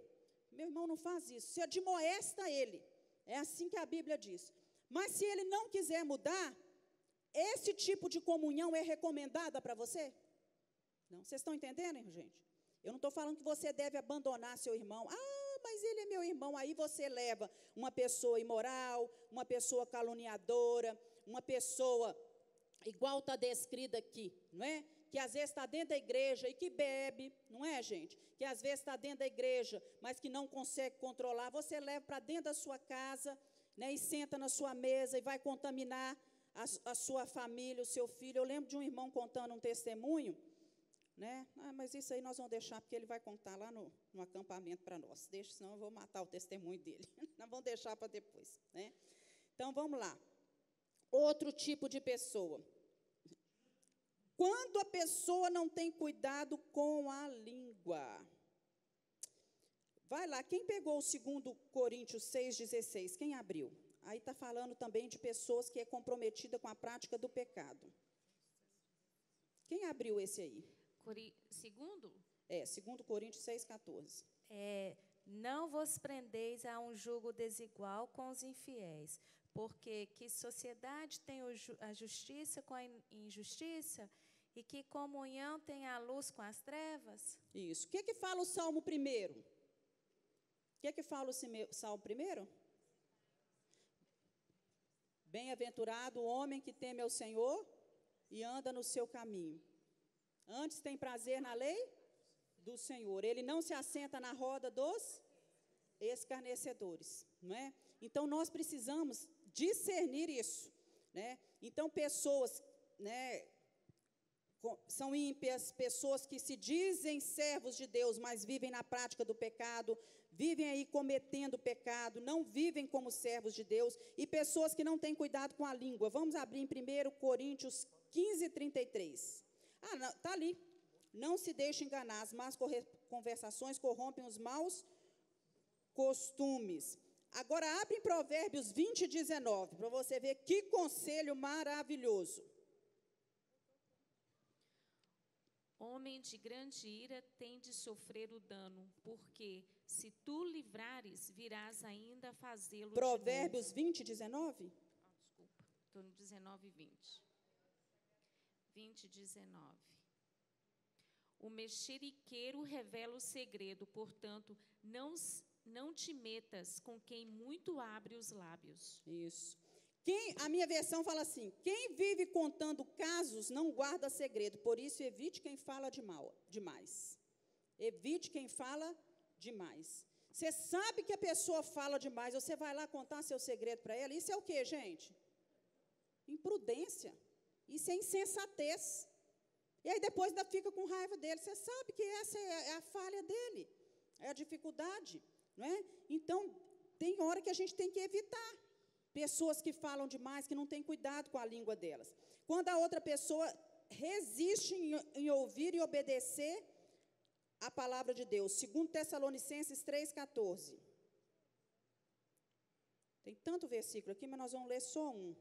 Meu irmão, não faz isso. Você admoesta ele. É assim que a Bíblia diz. Mas se ele não quiser mudar, esse tipo de comunhão é recomendada para você? Não, vocês estão entendendo, gente? Eu não estou falando que você deve abandonar seu irmão. Ah, mas ele é meu irmão. Aí você leva uma pessoa imoral, uma pessoa caluniadora, uma pessoa igual está descrita aqui, não é? Que às vezes está dentro da igreja e que bebe, não é, gente? Que às vezes está dentro da igreja, mas que não consegue controlar. Você leva para dentro da sua casa, né, e senta na sua mesa e vai contaminar a sua família, o seu filho. Eu lembro de um irmão contando um testemunho, né? Ah, mas isso aí nós vamos deixar, porque ele vai contar lá no acampamento para nós. Deixa, senão eu vou matar o testemunho dele. Nós vamos deixar para depois, né? Então, vamos lá. Outro tipo de pessoa. Quando a pessoa não tem cuidado com a língua. Vai lá, quem pegou o 2 Coríntios 6,16? Quem abriu? Aí está falando também de pessoas que é comprometida com a prática do pecado. Quem abriu esse aí? Segundo? 2 Coríntios 6,14. Não vos prendeis a um jugo desigual com os infiéis, porque que sociedade tem a justiça com a injustiça? E que comunhão tem a luz com as trevas? Isso. O que fala o Salmo 1? O que fala o Salmo 1? Bem-aventurado o homem que teme ao Senhor e anda no seu caminho. Antes tem prazer na lei do Senhor. Ele não se assenta na roda dos escarnecedores, não é? Então, nós precisamos discernir isso, né? Então, pessoas, né, são ímpias, pessoas que se dizem servos de Deus, mas vivem na prática do pecado, vivem aí cometendo pecado, não vivem como servos de Deus, e pessoas que não têm cuidado com a língua. Vamos abrir em 1 Coríntios 15:33. Não, está ali. Não se deixe enganar, as más conversações corrompem os maus costumes. Agora, abre em Provérbios 20:19, para você ver que conselho maravilhoso. Homem de grande ira tem de sofrer o dano, porque se tu livrares, virás ainda a fazê-lo de novo. Provérbios 20:19? Desculpa, estou no 19:20. 20:19. O mexeriqueiro revela o segredo, portanto, não te metas com quem muito abre os lábios. Isso. A minha versão fala assim: quem vive contando casos não guarda segredo, por isso evite quem fala demais. Evite quem fala demais. Você sabe que a pessoa fala demais, você vai lá contar seu segredo para ela, isso é o quê, gente? Imprudência. Isso é insensatez. E aí depois ainda fica com raiva dele. Você sabe que essa é a falha dele, é a dificuldade, não é? Então, tem hora que a gente tem que evitar pessoas que falam demais, que não têm cuidado com a língua delas. Quando a outra pessoa resiste em ouvir e obedecer a palavra de Deus. 2 Tessalonicenses 3,14. Tem tanto versículo aqui, mas nós vamos ler só um.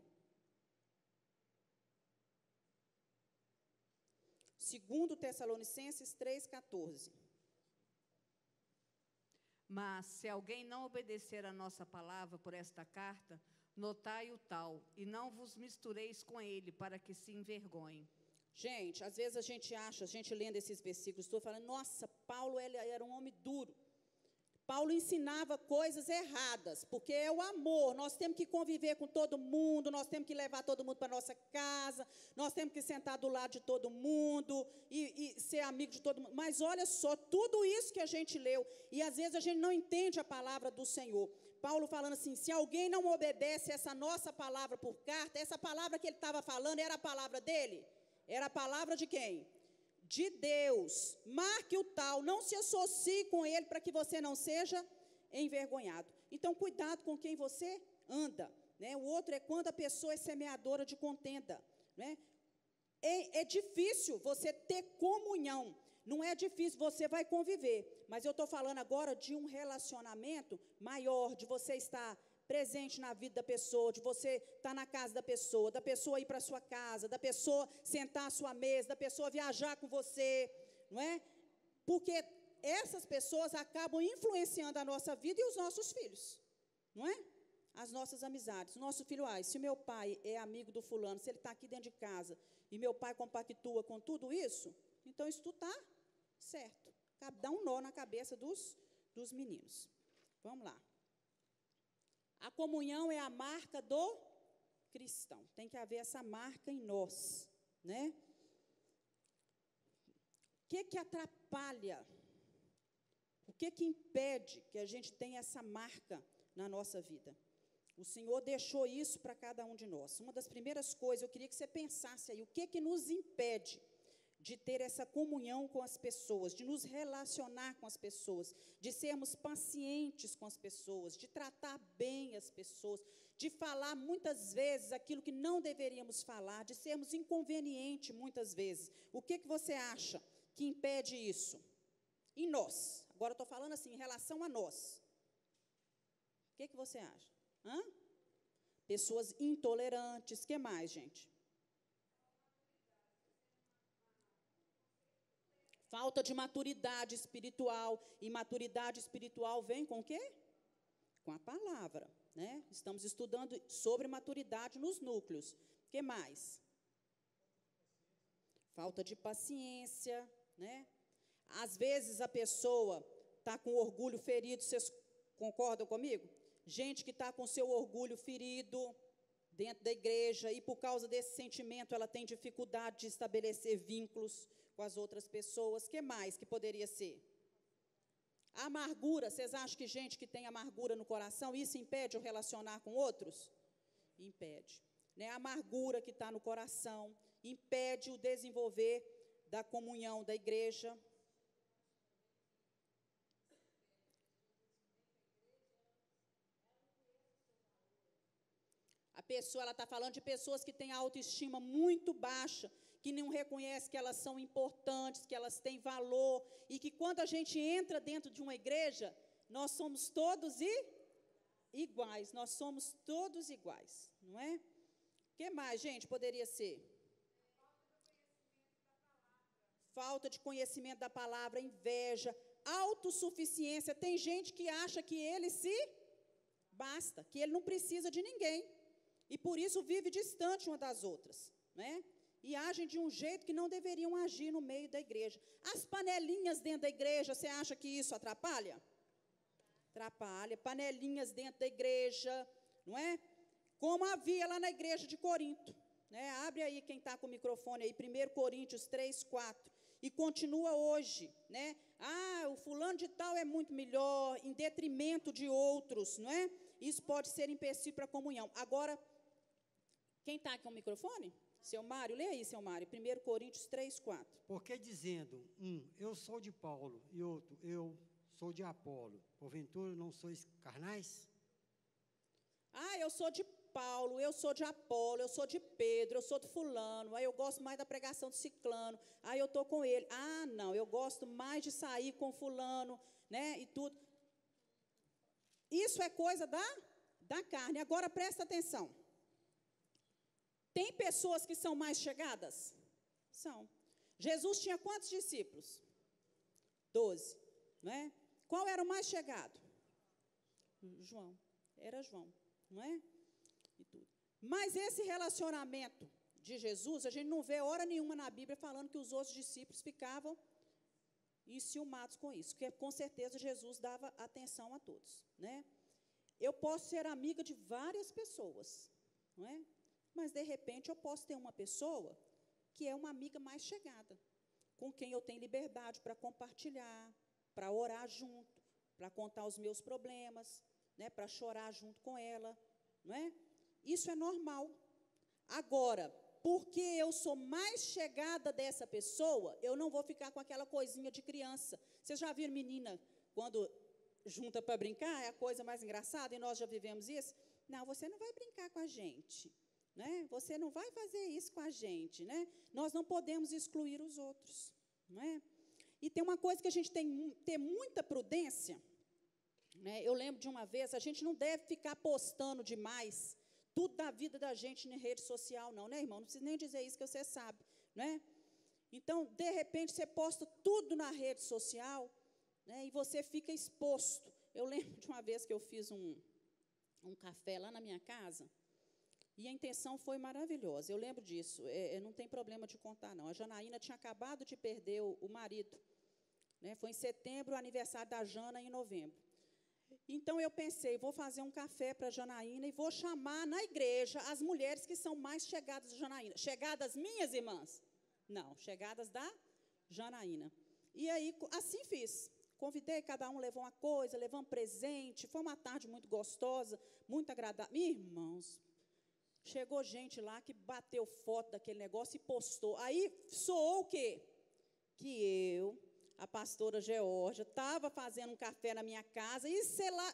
2 Tessalonicenses 3,14. Mas, se alguém não obedecer a nossa palavra por esta carta, notai o tal, e não vos mistureis com ele, para que se envergonhe. Gente, às vezes a gente lendo esses versículos, estou falando, nossa, Paulo ele era um homem duro. Paulo ensinava coisas erradas, porque é o amor, nós temos que conviver com todo mundo, nós temos que levar todo mundo para a nossa casa, nós temos que sentar do lado de todo mundo e ser amigo de todo mundo. Mas olha só, tudo isso que a gente leu, e às vezes a gente não entende a palavra do Senhor. Paulo falando assim, se alguém não obedece essa nossa palavra por carta, essa palavra que ele estava falando era a palavra dele? Era a palavra de quem? De Deus. Marque o tal, não se associe com ele para que você não seja envergonhado. Então, cuidado com quem você anda, né? O outro é quando a pessoa é semeadora de contenda, né? É difícil você ter comunhão, não é difícil, você vai conviver, mas eu estou falando agora de um relacionamento maior, de você estar presente na vida da pessoa, de você estar na casa da pessoa ir para a sua casa, da pessoa sentar à sua mesa, da pessoa viajar com você, não é? Porque essas pessoas acabam influenciando a nossa vida e os nossos filhos, não é? as nossas amizades. Nosso filho, se o meu pai é amigo do fulano, se ele está aqui dentro de casa, e meu pai compactua com tudo isso, então isso tudo está certo. Dá um nó na cabeça dos meninos. Vamos lá. A comunhão é a marca do cristão. Tem que haver essa marca em nós, né? O que atrapalha? O que impede que a gente tenha essa marca na nossa vida? O Senhor deixou isso para cada um de nós. Uma das primeiras coisas, eu queria que você pensasse aí, o que nos impede de ter essa comunhão com as pessoas, de nos relacionar com as pessoas, de sermos pacientes com as pessoas, de tratar bem as pessoas, de falar muitas vezes aquilo que não deveríamos falar, de sermos inconvenientes muitas vezes. O que você acha que impede isso? Em nós. Agora eu estou falando assim, em relação a nós. O que você acha? Pessoas intolerantes. O que mais, gente? Falta de maturidade espiritual. E maturidade espiritual vem com o quê? Com a palavra, né? Estamos estudando sobre maturidade nos núcleos. O que mais? Falta de paciência, né? Às vezes a pessoa está com orgulho ferido, vocês concordam comigo? Gente que está com seu orgulho ferido dentro da igreja e por causa desse sentimento ela tem dificuldade de estabelecer vínculos com as outras pessoas. O que mais que poderia ser? A amargura. Vocês acham que gente que tem amargura no coração, isso impede o relacionar com outros? Impede. Né? A amargura que está no coração impede o desenvolver da comunhão da igreja. A pessoa, ela está falando de pessoas que têm autoestima muito baixa, que não reconhecem que elas são importantes, que elas têm valor, e que quando a gente entra dentro de uma igreja, nós somos todos iguais, nós somos todos iguais, não é? O que mais, gente, poderia ser? Falta de conhecimento da palavra, inveja, autossuficiência. Tem gente que acha que ele se basta, que ele não precisa de ninguém. E por isso vive distante uma das outras, né? E agem de um jeito que não deveriam agir no meio da igreja. As panelinhas dentro da igreja, você acha que isso atrapalha? Atrapalha. Panelinhas dentro da igreja, não é? Como havia lá na igreja de Corinto, né? Abre aí quem está com o microfone aí, 1 Coríntios 3, 4. E continua hoje, né? O fulano de tal é muito melhor, em detrimento de outros, não é? Isso pode ser empecilho para a comunhão. Agora, quem está com o microfone? Seu Mário, lê aí, seu Mário, 1 Coríntios 3, 4. Porque dizendo, eu sou de Paulo, e outro, eu sou de Apolo, porventura não sois carnais? Eu sou de Paulo, eu sou de Apolo, eu sou de Pedro, eu sou de fulano, eu gosto mais da pregação do ciclano, eu estou com ele. Não, eu gosto mais de sair com fulano, né, e tudo. Isso é coisa da carne. Agora, presta atenção. Tem pessoas que são mais chegadas? São. Jesus tinha quantos discípulos? 12, não é? Qual era o mais chegado? João. Era João, não é? E tudo. Mas esse relacionamento de Jesus, a gente não vê hora nenhuma na Bíblia falando que os outros discípulos ficavam enciumados com isso, porque com certeza Jesus dava atenção a todos, né? Eu posso ser amiga de várias pessoas, não é? Mas, de repente, eu posso ter uma pessoa que é uma amiga mais chegada, com quem eu tenho liberdade para compartilhar, para orar junto, para contar os meus problemas, né, para chorar junto com ela, não é? Isso é normal. Agora, porque eu sou mais chegada dessa pessoa, eu não vou ficar com aquela coisinha de criança. Vocês já viram menina, quando junta para brincar, é a coisa mais engraçada, e nós já vivemos isso? Não, você não vai brincar com a gente, né? Você não vai fazer isso com a gente, né? Nós não podemos excluir os outros, não é? E tem uma coisa que a gente tem que ter muita prudência, né? Eu lembro de uma vez, a gente não deve ficar postando demais tudo da vida da gente na rede social, não, né, irmão? Não precisa nem dizer isso que você sabe, né? Então, de repente, você posta tudo na rede social, né, e você fica exposto. Eu lembro de uma vez que eu fiz um café lá na minha casa, e a intenção foi maravilhosa. Eu lembro disso, não tem problema de contar, não. A Janaína tinha acabado de perder o marido, né? Foi em setembro, o aniversário da Jana em novembro. Então, eu pensei, vou fazer um café para a Janaína e vou chamar na igreja as mulheres que são mais chegadas da Janaína. Chegadas minhas irmãs? Não, chegadas da Janaína. E aí, assim fiz. Convidei, cada um levou uma coisa, levou um presente. Foi uma tarde muito gostosa, muito agradável. Irmãos, chegou gente lá que bateu foto daquele negócio e postou. Aí, soou o quê? Que eu, a pastora Geórgia, estava fazendo um café na minha casa e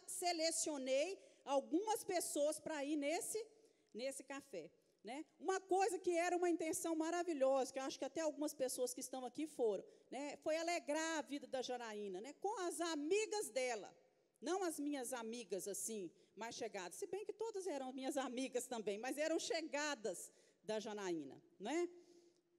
selecionei algumas pessoas para ir nesse café. Né? Uma coisa que era uma intenção maravilhosa, que eu acho que até algumas pessoas que estão aqui foram, né? Foi alegrar a vida da Janaína, né? Com as amigas dela, não as minhas amigas assim, mais chegadas, se bem que todas eram minhas amigas também, mas eram chegadas da Janaína. Né?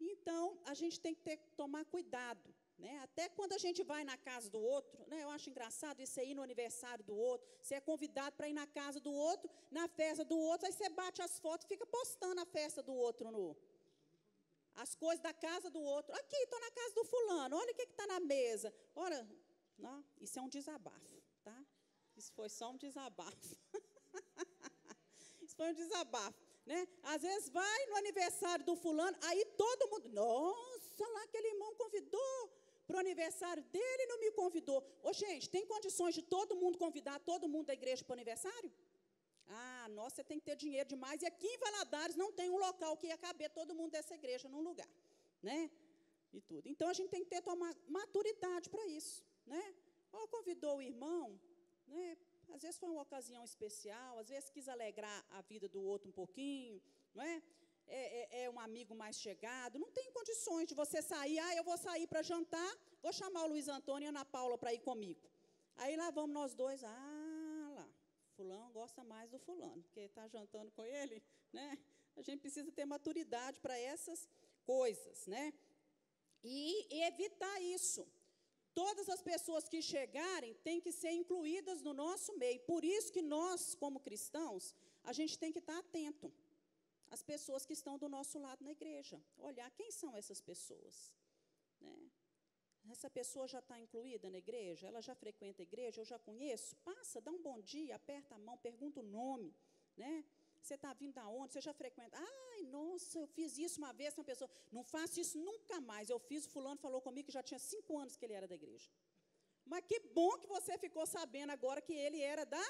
Então, a gente tem que tomar cuidado. Né? Até quando a gente vai na casa do outro, né? Eu acho engraçado isso aí no aniversário do outro, você é convidado para ir na casa do outro, na festa do outro, aí você bate as fotos e fica postando a festa do outro, as coisas da casa do outro. Aqui, estou na casa do fulano, olha o que está na mesa. Ora, não, isso é um desabafo, tá? Isso foi só um desabafo. Isso foi um desabafo. Né? Às vezes vai no aniversário do fulano, aí todo mundo, nossa, lá aquele irmão convidou para o aniversário dele e não me convidou. Ô, gente, tem condições de todo mundo convidar todo mundo da igreja para o aniversário? Ah, nossa, você tem que ter dinheiro demais. E aqui em Valadares não tem um local que ia caber todo mundo dessa igreja num lugar. Né? E tudo. Então, a gente tem que tomar maturidade para isso. Né? Ou convidou o irmão, né? Às vezes foi uma ocasião especial, às vezes quis alegrar a vida do outro um pouquinho, não é? É um amigo mais chegado, não tem condições de você sair, eu vou sair para jantar, vou chamar o Luiz Antônio e a Ana Paula para ir comigo. Aí lá vamos nós dois, lá, fulano gosta mais do fulano, porque está jantando com ele, né? A gente precisa ter maturidade para essas coisas, né? E evitar isso. Todas as pessoas que chegarem têm que ser incluídas no nosso meio. Por isso que nós, como cristãos, a gente tem que estar atento às pessoas que estão do nosso lado na igreja. Olhar quem são essas pessoas. Né? Essa pessoa já está incluída na igreja? Ela já frequenta a igreja? Eu já conheço? Passa, dá um bom dia, aperta a mão, pergunta o nome. Né? Você está vindo da onde? Você já frequenta? Ai, nossa, eu fiz isso uma vez com uma pessoa. Não faço isso nunca mais. Eu fiz, o fulano falou comigo que já tinha 5 anos que ele era da igreja. Mas que bom que você ficou sabendo agora que ele era da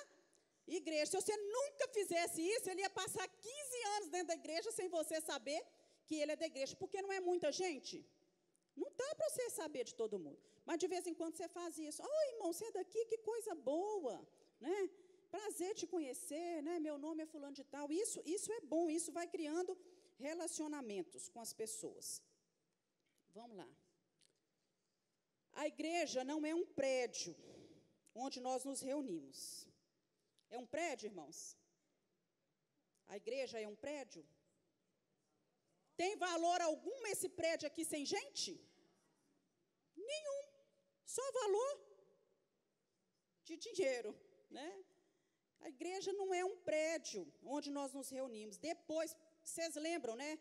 igreja. Se você nunca fizesse isso, ele ia passar 15 anos dentro da igreja sem você saber que ele é da igreja. Porque não é muita gente. Não dá para você saber de todo mundo. Mas de vez em quando você faz isso. Irmão, você é daqui, que coisa boa. Né? Prazer te conhecer, né? Meu nome é fulano de tal. Isso é bom, isso vai criando relacionamentos com as pessoas. Vamos lá. A igreja não é um prédio onde nós nos reunimos. É um prédio, irmãos? A igreja é um prédio? Tem valor algum esse prédio aqui sem gente? Nenhum. Só valor de dinheiro, né? A igreja não é um prédio onde nós nos reunimos. Depois, vocês lembram, né,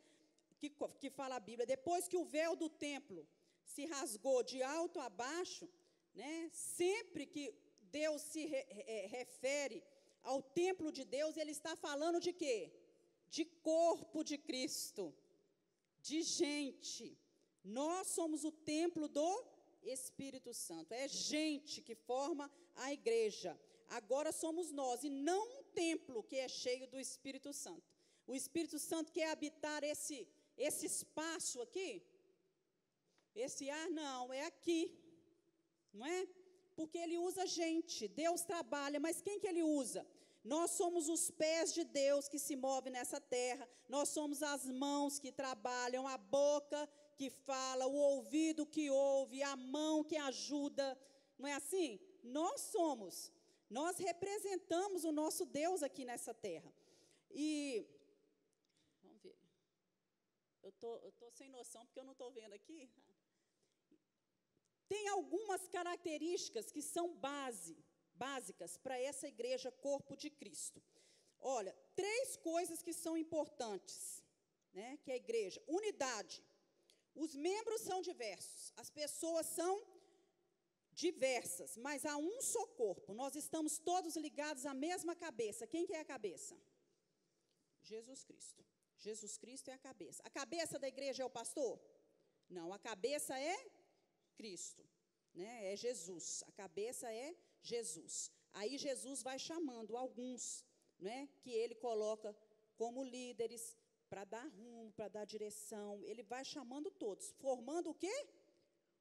que fala a Bíblia, depois que o véu do templo se rasgou de alto a baixo, né, sempre que Deus se refere ao templo de Deus, ele está falando de quê? De corpo de Cristo, de gente. Nós somos o templo do Espírito Santo. É gente que forma a igreja. Agora somos nós, e não um templo que é cheio do Espírito Santo. O Espírito Santo quer habitar esse espaço aqui? Esse ar não, é aqui. Não é? Porque ele usa gente, Deus trabalha, mas quem que ele usa? Nós somos os pés de Deus que se movem nessa terra, nós somos as mãos que trabalham, a boca que fala, o ouvido que ouve, a mão que ajuda. Não é assim? Nós representamos o nosso Deus aqui nessa terra. E, vamos ver, eu tô sem noção porque eu não estou vendo aqui. Tem algumas características que são básicas para essa igreja corpo de Cristo. Olha, 3 coisas que são importantes, né, que é a igreja. Unidade. Os membros são diversos, as pessoas são diversas, mas há um só corpo. Nós estamos todos ligados à mesma cabeça. Quem que é a cabeça? Jesus Cristo. Jesus Cristo é a cabeça. A cabeça da igreja é o pastor? Não, a cabeça é Cristo, né? É Jesus. A cabeça é Jesus. Aí Jesus vai chamando alguns, né, que ele coloca como líderes para dar rumo, para dar direção. Ele vai chamando todos, formando o quê?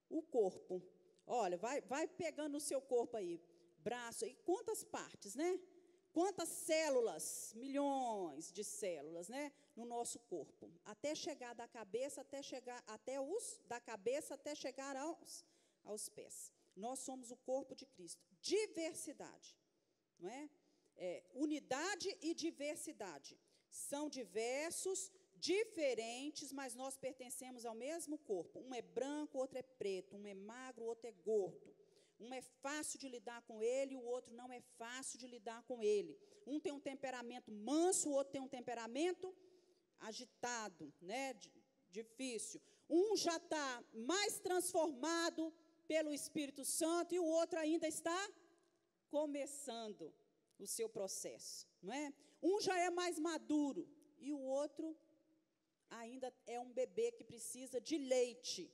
O corpo. Olha, vai pegando no seu corpo aí, braço, e quantas partes, né? Quantas células, milhões de células, né, no nosso corpo, até chegar da cabeça, da cabeça até chegar aos pés. Nós somos o corpo de Cristo. Diversidade, não é? Unidade e diversidade. São diversos, diferentes, mas nós pertencemos ao mesmo corpo. Um é branco, outro é preto, um é magro, outro é gordo. Um é fácil de lidar com ele, o outro não é fácil de lidar com ele. Um tem um temperamento manso, o outro tem um temperamento agitado, né? Difícil. Um já está mais transformado pelo Espírito Santo e o outro ainda está começando o seu processo, não é? Um já é mais maduro e o outro ainda é um bebê que precisa de leite.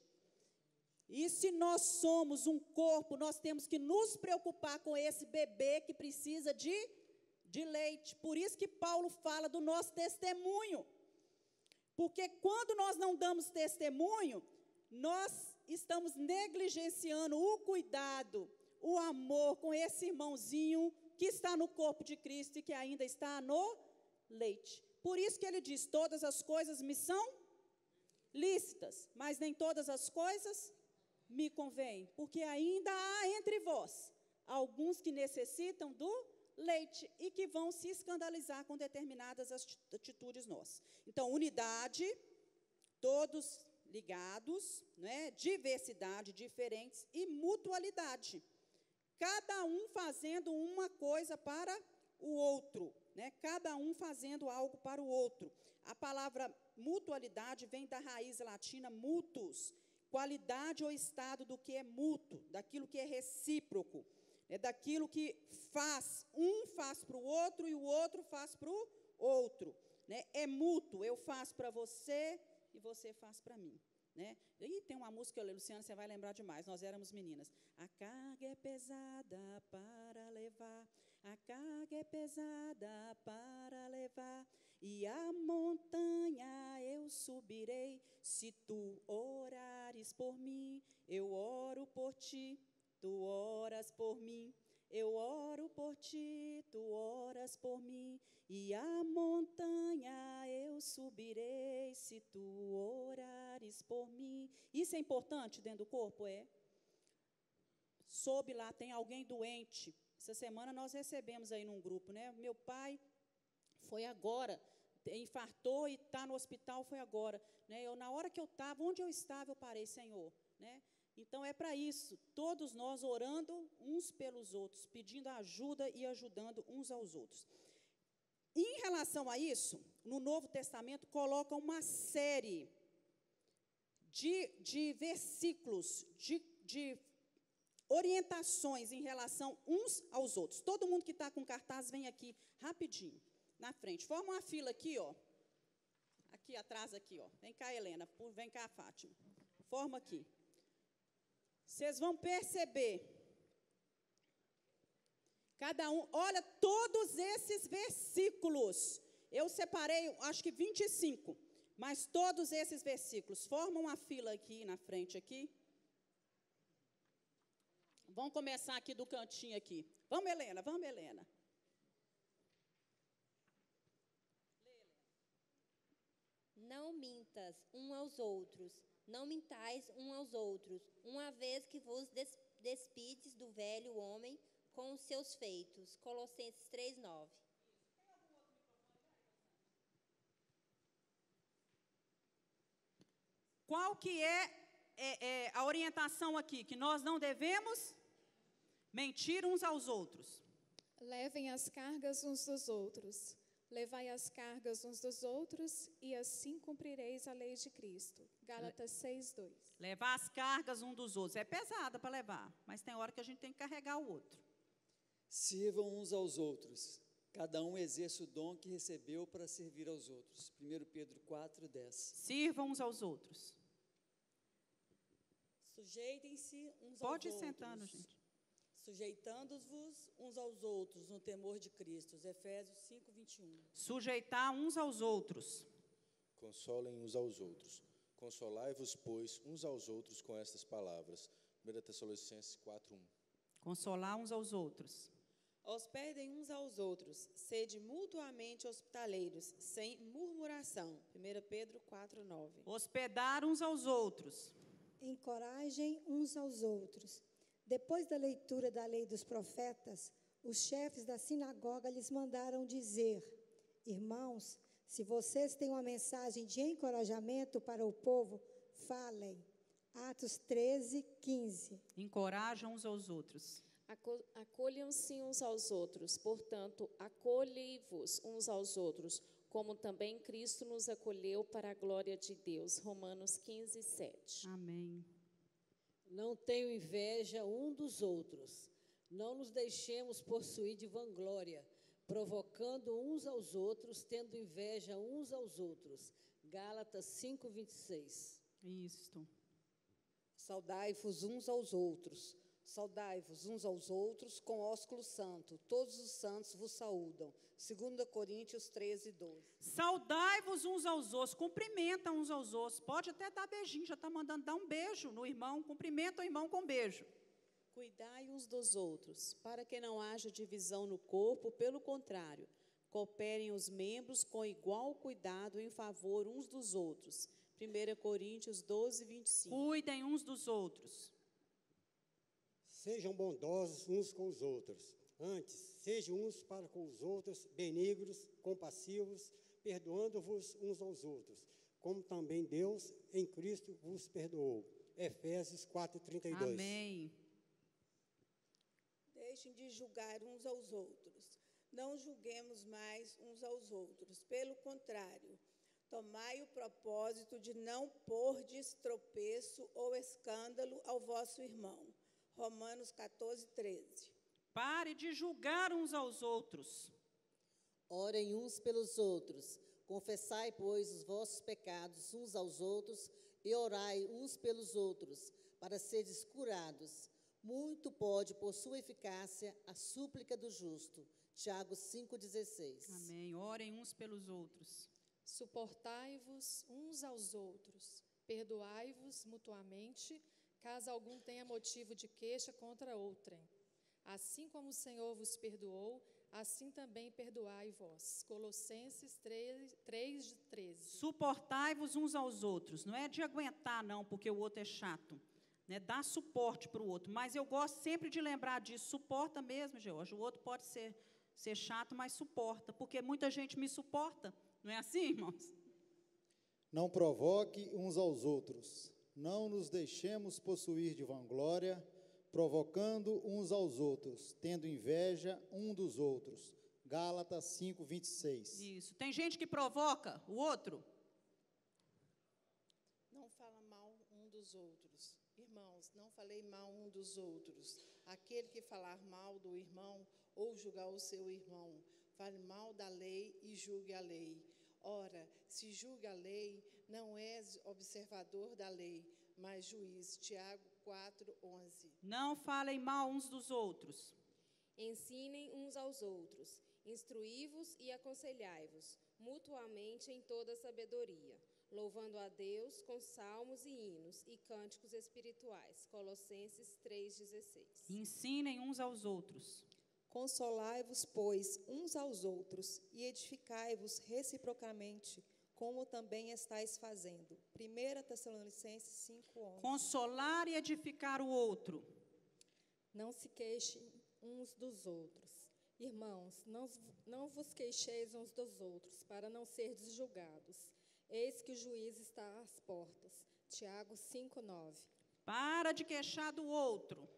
E se nós somos um corpo, nós temos que nos preocupar com esse bebê que precisa de leite. Por isso que Paulo fala do nosso testemunho. Porque quando nós não damos testemunho, nós estamos negligenciando o cuidado, o amor com esse irmãozinho que está no corpo de Cristo e que ainda está no leite. Por isso que ele diz, todas as coisas me são lícitas, mas nem todas as coisas me convêm, porque ainda há entre vós alguns que necessitam do leite e que vão se escandalizar com determinadas atitudes nossas. Então, unidade, todos ligados, né? Diversidade, diferentes e mutualidade. Cada um fazendo uma coisa para o outro, né? Cada um fazendo algo para o outro. A palavra mutualidade vem da raiz latina mutus, qualidade ou estado do que é mútuo, daquilo que é recíproco, daquilo que um faz para o outro e o outro faz para o outro, né? É mútuo, eu faço para você e você faz para mim, né? E tem uma música, Luciana, você vai lembrar demais, nós éramos meninas. A carga é pesada para levar, a carga é pesada para levar, e a montanha eu subirei, se tu orares por mim, eu oro por ti, tu oras por mim, eu oro por ti, tu oras por mim, e a montanha eu subirei, se tu orares por mim. Isso é importante dentro do corpo? É. Soube lá, tem alguém doente. Essa semana nós recebemos aí num grupo, né? Meu pai foi agora, infartou e está no hospital, foi agora, né? Na hora que eu estava, onde eu estava, eu parei, Senhor, né? Então, é para isso, todos nós orando uns pelos outros, pedindo ajuda e ajudando uns aos outros. Em relação a isso, no Novo Testamento, coloca uma série de versículos, de orientações em relação uns aos outros. Todo mundo que está com cartaz, vem aqui rapidinho, na frente. Forma uma fila aqui, ó. Aqui atrás, aqui, ó. Vem cá, Helena. Vem cá, Fátima. Forma aqui. Vocês vão perceber. Cada um, olha, todos esses versículos. Eu separei, acho que 25. Mas todos esses versículos formam uma fila aqui na frente, aqui. Vamos começar aqui do cantinho aqui. Vamos, Helena, vamos, Helena. Não mintas um aos outros, não mintais um aos outros, uma vez que vos despides do velho homem com os seus feitos. Colossenses 3:9. Qual que é a orientação aqui? Que nós não devemos mentir uns aos outros. Levem as cargas uns dos outros. Levai as cargas uns dos outros e assim cumprireis a lei de Cristo. Gálatas 6:2. Levar as cargas um dos outros. É pesada para levar, mas tem hora que a gente tem que carregar o outro. Sirvam uns aos outros. Cada um exerce o dom que recebeu para servir aos outros. 1 Pedro 4:10. Sirvam uns aos outros. Sujeitem-se uns Pode ir aos sentando, outros. gente. Sujeitando-vos uns aos outros no temor de Cristo. Efésios 5:21. Sujeitar uns aos outros. Consolem uns aos outros. Consolai-vos, pois, uns aos outros com estas palavras. 1 Tessalonicenses 4:1. Consolar uns aos outros. Hospedem uns aos outros, sede mutuamente hospitaleiros, sem murmuração. 1 Pedro 4:9. Hospedar uns aos outros. Encorajem uns aos outros. Depois da leitura da lei dos profetas, os chefes da sinagoga lhes mandaram dizer: Irmãos, se vocês têm uma mensagem de encorajamento para o povo, falem. Atos 13:15. Encorajam uns aos outros. Acolham-se uns aos outros, portanto, acolhei-vos uns aos outros, como também Cristo nos acolheu para a glória de Deus. Romanos 15:7. Amém. Não tenham inveja um dos outros. Não nos deixemos possuir de vanglória, provocando uns aos outros, tendo inveja uns aos outros. Gálatas 5:26. Isto. Saudai-vos uns aos outros. Saudai-vos uns aos outros com ósculo santo. Todos os santos vos saúdam. 2 Coríntios 13:12. Saudai-vos uns aos outros, cumprimenta uns aos outros. Pode até dar beijinho, já está mandando dar um beijo no irmão, cumprimenta o irmão com beijo. Cuidai uns dos outros, para que não haja divisão no corpo, pelo contrário, cooperem os membros com igual cuidado em favor uns dos outros. 1 Coríntios 12:25. Cuidem uns dos outros. Sejam bondosos uns com os outros. Antes, sejam uns para com os outros benignos, compassivos, perdoando-vos uns aos outros, como também Deus em Cristo vos perdoou. Efésios 4:32. Amém. Deixem de julgar uns aos outros. Não julguemos mais uns aos outros. Pelo contrário, tomai o propósito de não pordes tropeço ou escândalo ao vosso irmão. Romanos 14:13. Pare de julgar uns aos outros. Orem uns pelos outros. Confessai, pois, os vossos pecados uns aos outros e orai uns pelos outros, para seres curados. Muito pode, por sua eficácia, a súplica do justo. Tiago 5:16. Amém. Orem uns pelos outros. Suportai-vos uns aos outros. Perdoai-vos mutuamente, caso algum tenha motivo de queixa contra outrem. Assim como o Senhor vos perdoou, assim também perdoai vós. Colossenses 3:13. Suportai-vos uns aos outros. Não é de aguentar, não, porque o outro é chato. Né? Dá suporte para o outro. Mas eu gosto sempre de lembrar disso. Suporta mesmo, George. O outro pode ser chato, mas suporta. Porque muita gente me suporta. Não é assim, irmãos? Não provoque uns aos outros. Não nos deixemos possuir de vanglória, provocando uns aos outros, tendo inveja um dos outros. Gálatas 5:26. Isso. Tem gente que provoca o outro. Não fala mal um dos outros. Irmãos, não falei mal um dos outros. Aquele que falar mal do irmão ou julgar o seu irmão, fale mal da lei e julgue a lei. Ora, se julga a lei, não és observador da lei, mas juiz. Tiago 4:11. Não falem mal uns dos outros. Ensinem uns aos outros, instruí-vos e aconselhai-vos, mutuamente em toda sabedoria, louvando a Deus com salmos e hinos e cânticos espirituais. Colossenses 3:16. Ensinem uns aos outros. Consolai-vos, pois, uns aos outros, e edificai-vos reciprocamente, como também estáis fazendo. 1 Tessalonicenses 5:11. Consolar e edificar o outro. Não se queixem uns dos outros. Irmãos, não vos queixeis uns dos outros, para não serdes julgados. Eis que o juiz está às portas. Tiago 5:9. Para de queixar do outro.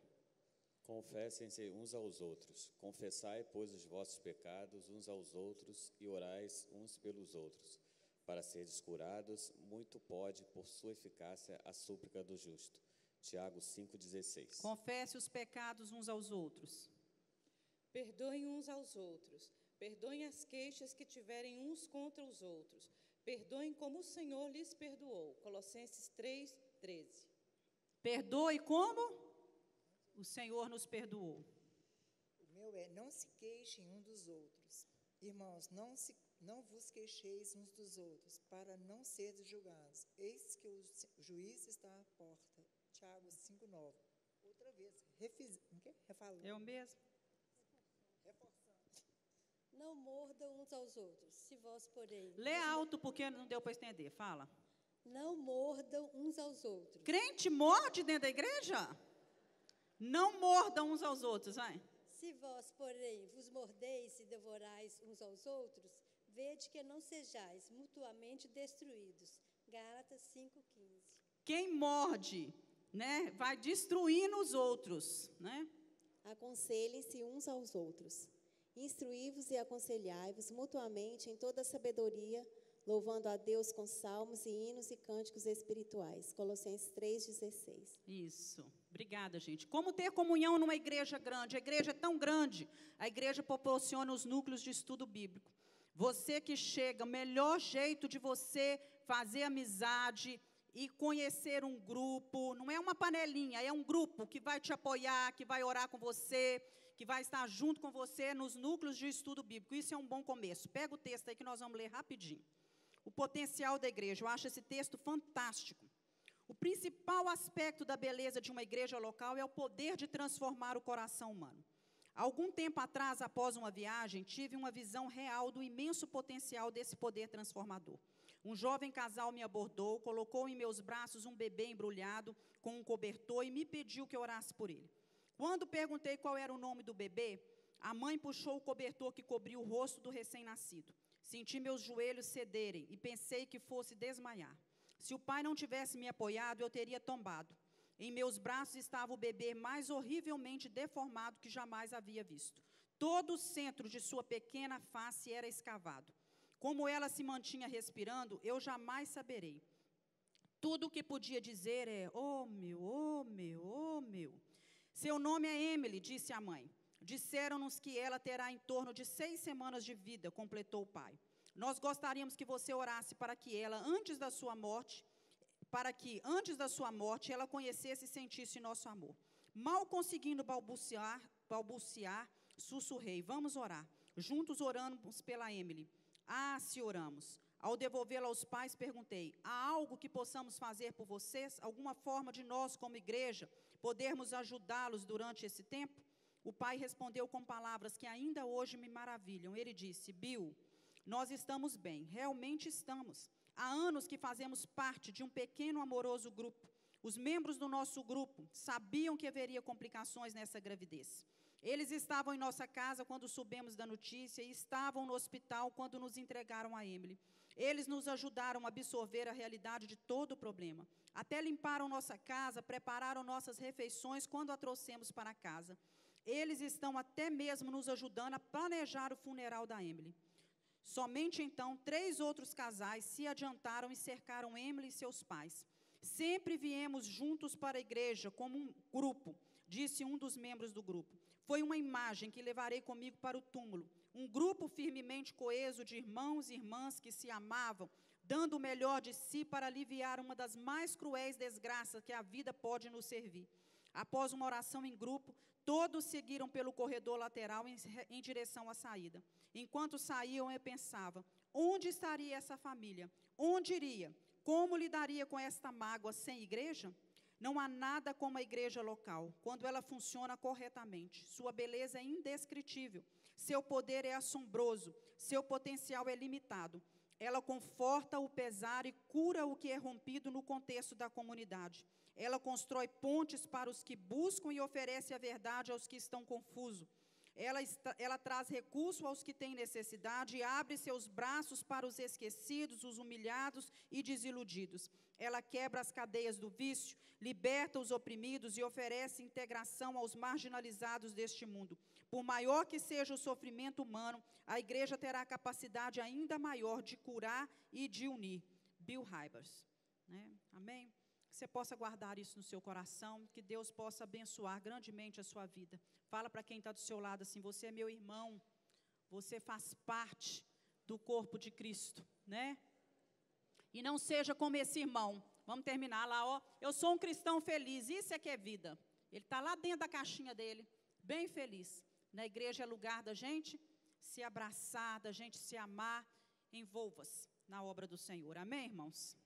Confessem-se uns aos outros. Confessai, pois, os vossos pecados uns aos outros e orais uns pelos outros, para seres curados. Muito pode, por sua eficácia, a súplica do justo. Tiago 5,16. Confesse os pecados uns aos outros. Perdoem uns aos outros. Perdoem as queixas que tiverem uns contra os outros. Perdoem como o Senhor lhes perdoou. Colossenses 3:13. Perdoe como o Senhor nos perdoou. O meu é: não se queixem uns dos outros. Irmãos, não vos queixeis uns dos outros, para não seres julgados. Eis que o juiz está à porta. Tiago 5:9. Outra vez. Refalou. É o mesmo? Não mordam uns aos outros, se vós, porém... Lê alto, porque não deu para estender. Fala. Não mordam uns aos outros. Crente morde dentro da igreja? Não mordam uns aos outros, vai. Se vós, porém, vos mordeis e devorais uns aos outros, vede que não sejais mutuamente destruídos. Gálatas 5:15. Quem morde, né, vai destruindo os outros, né? Aconselhem-se uns aos outros. Instruí-vos e aconselhai-vos mutuamente em toda sabedoria, louvando a Deus com salmos e hinos e cânticos espirituais. Colossenses 3:16. Isso. Obrigada, gente. Como ter comunhão numa igreja grande? A igreja é tão grande. A igreja proporciona os núcleos de estudo bíblico. Você que chega, o melhor jeito de você fazer amizade e conhecer um grupo, não é uma panelinha, é um grupo que vai te apoiar, que vai orar com você, que vai estar junto com você nos núcleos de estudo bíblico. Isso é um bom começo. Pega o texto aí que nós vamos ler rapidinho. O potencial da igreja. Eu acho esse texto fantástico. O principal aspecto da beleza de uma igreja local é o poder de transformar o coração humano. Algum tempo atrás, após uma viagem, tive uma visão real do imenso potencial desse poder transformador. Um jovem casal me abordou, colocou em meus braços um bebê embrulhado com um cobertor e me pediu que eu orasse por ele. Quando perguntei qual era o nome do bebê, a mãe puxou o cobertor que cobria o rosto do recém-nascido. Senti meus joelhos cederem e pensei que fosse desmaiar. Se o pai não tivesse me apoiado, eu teria tombado. Em meus braços estava o bebê mais horrivelmente deformado que jamais havia visto. Todo o centro de sua pequena face era escavado. Como ela se mantinha respirando, eu jamais saberei. Tudo o que podia dizer é: oh meu, oh meu, oh meu. Seu nome é Emily, disse a mãe. Disseram-nos que ela terá em torno de 6 semanas de vida, completou o pai. Nós gostaríamos que você orasse para que ela, antes da sua morte, ela conhecesse e sentisse nosso amor. Mal conseguindo balbuciar, sussurrei: vamos orar. Juntos oramos pela Emily. Ah, se oramos. Ao devolvê-la aos pais, perguntei: há algo que possamos fazer por vocês? Alguma forma de nós, como igreja, podermos ajudá-los durante esse tempo? O pai respondeu com palavras que ainda hoje me maravilham. Ele disse: Bill, nós estamos bem, realmente estamos. Há anos que fazemos parte de um pequeno amoroso grupo. Os membros do nosso grupo sabiam que haveria complicações nessa gravidez. Eles estavam em nossa casa quando soubemos da notícia e estavam no hospital quando nos entregaram a Emily. Eles nos ajudaram a absorver a realidade de todo o problema. Até limparam nossa casa, prepararam nossas refeições quando a trouxemos para casa. Eles estão até mesmo nos ajudando a planejar o funeral da Emily. Somente então, 3 outros casais se adiantaram e cercaram Emily e seus pais. Sempre viemos juntos para a igreja como um grupo, disse um dos membros do grupo. Foi uma imagem que levarei comigo para o túmulo. Um grupo firmemente coeso de irmãos e irmãs que se amavam, dando o melhor de si para aliviar uma das mais cruéis desgraças que a vida pode nos servir. Após uma oração em grupo, todos seguiram pelo corredor lateral em direção à saída. Enquanto saíam, eu pensava: onde estaria essa família? Onde iria? Como lidaria com esta mágoa sem igreja? Não há nada como a igreja local, quando ela funciona corretamente. Sua beleza é indescritível, seu poder é assombroso, seu potencial é limitado. Ela conforta o pesar e cura o que é rompido no contexto da comunidade. Ela constrói pontes para os que buscam e oferece a verdade aos que estão confusos. Ela traz recurso aos que têm necessidade e abre seus braços para os esquecidos, os humilhados e desiludidos. Ela quebra as cadeias do vício, liberta os oprimidos e oferece integração aos marginalizados deste mundo. Por maior que seja o sofrimento humano, a igreja terá a capacidade ainda maior de curar e de unir. Bill Hybels, né? Amém? Que você possa guardar isso no seu coração, que Deus possa abençoar grandemente a sua vida. Fala para quem está do seu lado assim: você é meu irmão, você faz parte do corpo de Cristo, né? E não seja como esse irmão. Vamos terminar lá, ó. Eu sou um cristão feliz, isso é que é vida. Ele está lá dentro da caixinha dele, bem feliz. Na igreja é lugar da gente se abraçar, da gente se amar. Envolva-se na obra do Senhor. Amém, irmãos?